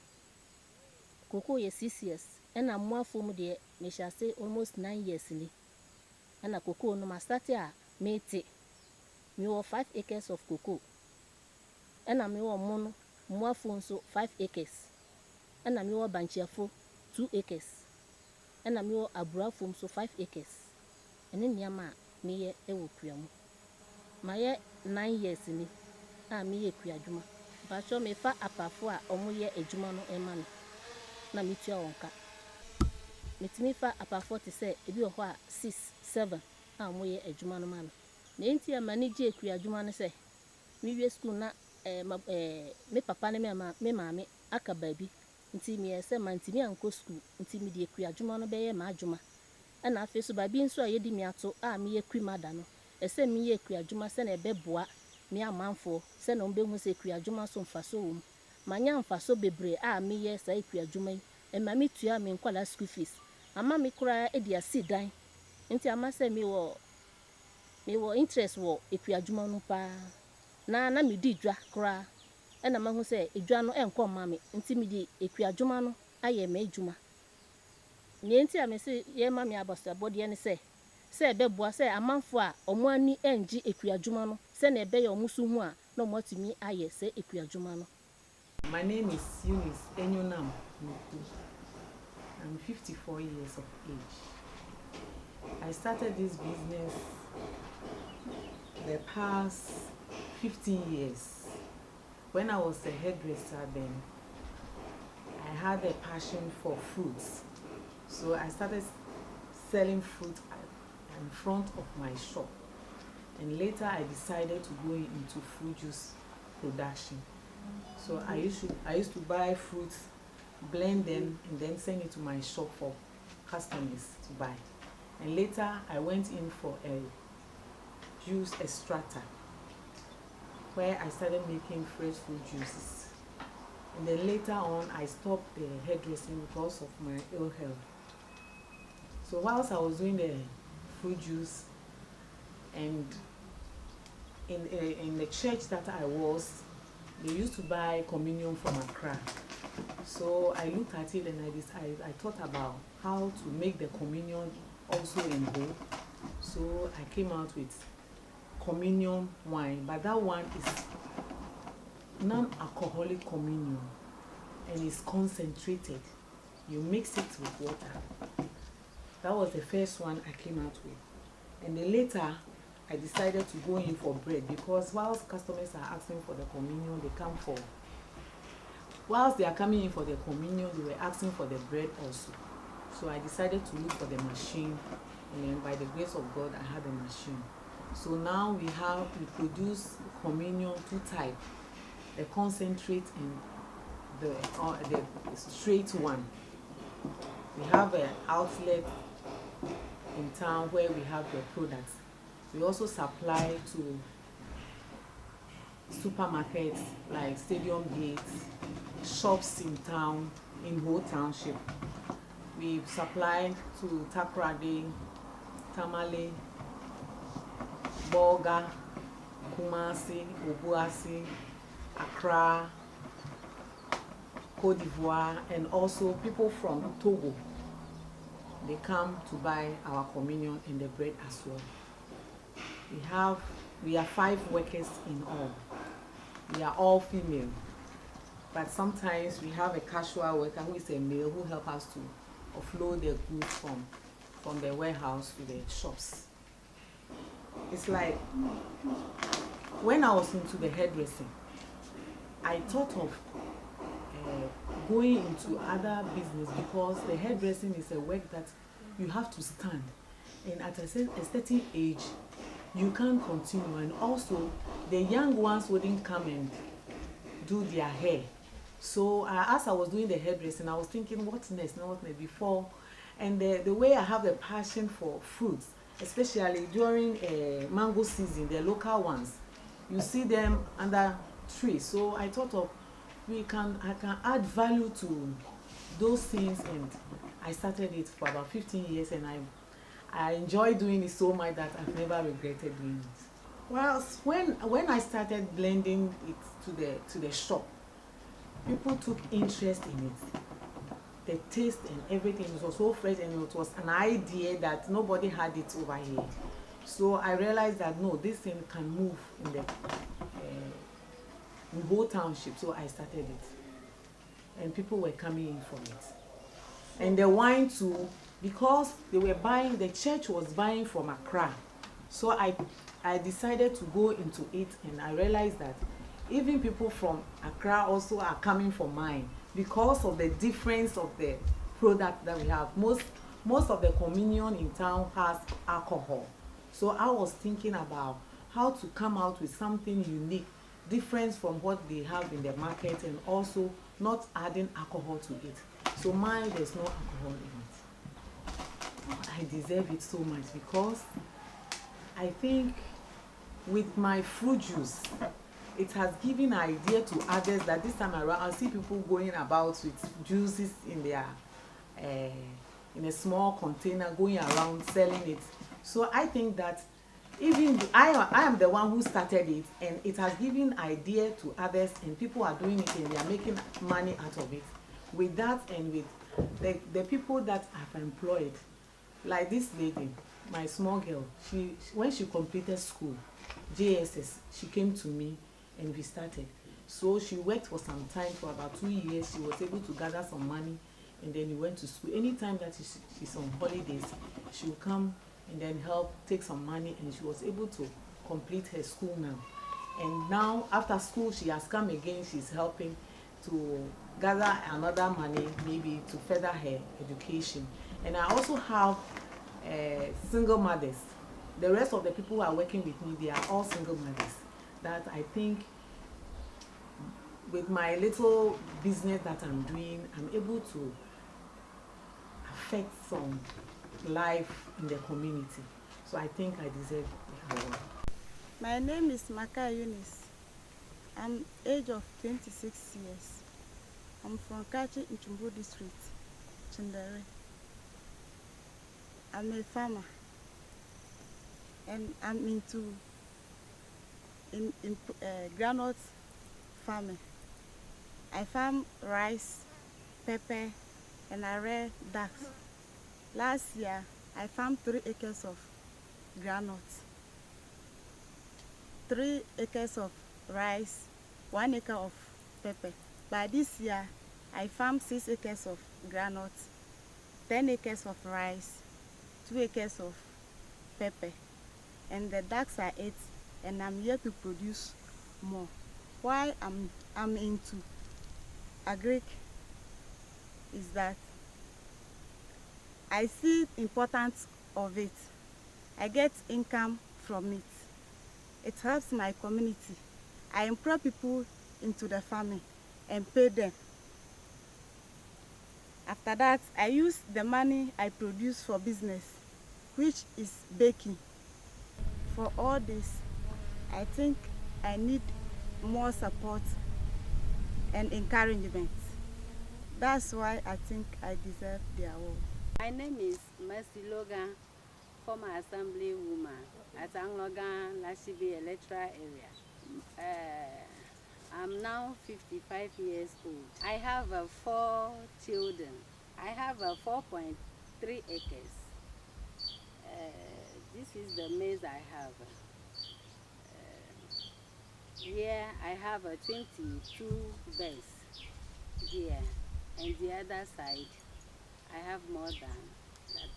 Koko ye 6 years. And I'm more from there, me shall say almost 9 years ni. And a cocoa no mastati a mate. Me 5 acres of cocoa. And I'm mono more from so 5 acres. And I'm banchiafo 2 acres. And I'm abra from so 5 acres. And in Yama me e wo kuamu. My 9 years ni a me ye kuadwuma. Ba so me fa apafo a omo ye adwuma no ema no. Na me tua wonka. Metimi fa apafo te se ebi ho a 6 7 a omo ye adwuma no ma no. Na enti ama ni je kuadwuma no se me wie school na me papa ne me maame aka baabi. Nti me ese mantimi anko school. Nti me de kuadwuma no be ye ma adwuma. Na afi so baabi nso a ye di me ato a me ye kwimada no. Ese me ye kuadwuma se na ebeboa me amanfo se na ombe hu se kuadwuma so mfaso wo mu. Manya mfaso bebre a me ye sa kuadwuma yi. Ema me tua me nkwala school fees. Ama me kura e di asidan. Nti ama se me wo interest wo kuadwuma no pa. Na me di dwa kura. Na mahu se edwa no enko ma me. Nti me di kuadwuma no aye me adwuma. Nti a me se ye ma me abasa bode ne se ebeboa se amanfo a omo ani enji ekuadwuma no se na ebe ye omo su hu a na omo atumi aye se ekuadwuma no. My name is Eunice Enyonam Nuku. I'm 54 years of age. I started this business the past 15 years. When I was a hairdresser then, I had a passion for fruits. So I started selling fruit in front of my shop. And later I decided to go into fruit juice production. So I used to buy fruits, blend them, and then send it to my shop for customers to buy. And later I went in for a juice extractor. where I started making fresh fruit juices. And then later on, I stopped the hairdressing because of my ill health. So whilst I was doing the fruit juice, and in the church that I was, they used to buy communion from Accra. So I looked at it and I thought about how to make the communion also in whole. So I came out with communion wine, but that one is non-alcoholic communion and it's concentrated. You mix it with water. That was the first one I came out with. And then later, I decided to go in for bread because whilst customers are asking for the communion, they come for. Whilst they are coming in for the communion, they were asking for the bread also. So I decided to look for the machine, and then by the grace of God, I had a machine. So now we produce communion 2 types, the concentrate and the straight one. We have an outlet in town where we have the products. We also supply to supermarkets like Stadium Gates, shops in town, in whole township. We supply to Takoradi, Tamale, Bolga, Kumasi, Obuasi, Accra, Cote d'Ivoire, and also people from Togo. They come to buy our communion and the bread as well. We are 5 workers in all. We are all female, but sometimes we have a casual worker who is a male who helps us to offload the goods from the warehouse to the shops. It's like when I was into the hairdressing, I thought of going into other business because the hairdressing is a work that you have to stand, and at a certain age you can't continue, and also the young ones wouldn't come and do their hair. So as I was doing the hairdressing, I was thinking what's next, before. And the way I have the passion for fruits, especially during mango season, the local ones, you see them under trees. So I thought of I can add value to those things, and I started it for about 15 years, and I enjoy doing it so much that I've never regretted doing it. Well, when I started blending it to the shop, people took interest in it. The taste and everything was so fresh, and it was an idea that nobody had it over here. So I realized that no, this thing can move in the whole township. So I started it, and people were coming in for it. And the wine too, because they were buying, the church was buying from Accra. So I decided to go into it, and I realized that even people from Accra also are coming for mine because of the difference of the product that we have. Most of the communion in town has alcohol. So I was thinking about how to come out with something unique, different from what they have in the market, and also not adding alcohol to it. So mine, there's no alcohol in it. I deserve it so much because I think with my fruit juice, it has given an idea to others that this time around I see people going about with juices in their in a small container, going around selling it. So I think that even I am the one who started it, and it has given idea to others, and people are doing it and they are making money out of it. With that, and with the people that I've employed, like this lady, my small girl, when she completed school, JSS, she came to me and we started. So she worked for some time, for about 2 years. She was able to gather some money, and then we went to school. Anytime that she's on holidays, she will come and then help take some money, and she was able to complete her school now. And now after school she has come again, she's helping to gather another money, maybe to further her education. And I also have single mothers. The rest of the people who are working with me, they are all single mothers. That I think with my little business that I'm doing, I'm able to affect some life in the community. So I think I deserve the award. My name is Maka Eunice. I'm age of 26 years. I'm from Kachi Nchumbu district, Chindere. I'm a farmer and I'm into groundnut farming. I farm rice, pepper, and I rear ducks. Last year, I farmed 3 acres of groundnuts, 3 acres of rice, 1 acre of pepper. But this year, I farmed 6 acres of groundnuts, 10 acres of rice, 2 acres of pepper, and the ducks are 8, and I'm here to produce more. Why I'm into agric is that I see importance of it. I get income from it. It helps my community. I employ people into the farming and pay them. After that, I use the money I produce for business, which is baking. For all this, I think I need more support and encouragement. That's why I think I deserve the award. My name is Mercy Logan, former assemblywoman at Anglogan, Lashibi electoral area. I'm now 55 years old. I have 4 children. I have 4.3 acres. This is the maize I have. Here I have 22 birds here, and the other side I have more than that.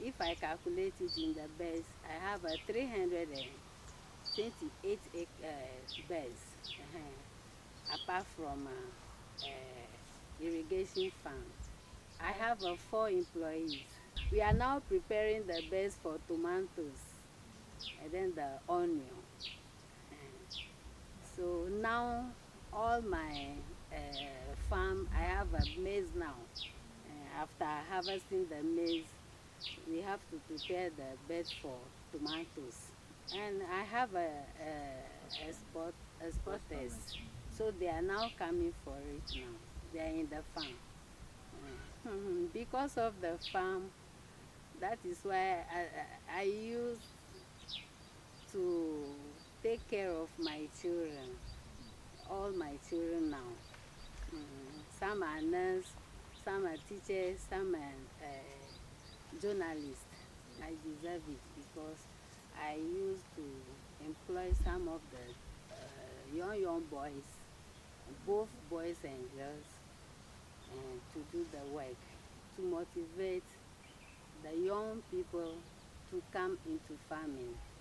If I calculate it in the birds, I have 328 birds, apart from irrigation farm. I have 4 employees. We are now preparing the beds for tomatoes and then the onion. So now all my farm, I have a maize now. After harvesting the maize, we have to prepare the bed for tomatoes. And I have exporters, so they are now coming for it now. They are in the farm. Because of the farm, that is why I use to take care of my children, all my children now. Some are nurses, some are teachers, some are journalists. I deserve it because I used to employ some of the young boys, both boys and girls, to do the work, to motivate the young people to come into farming.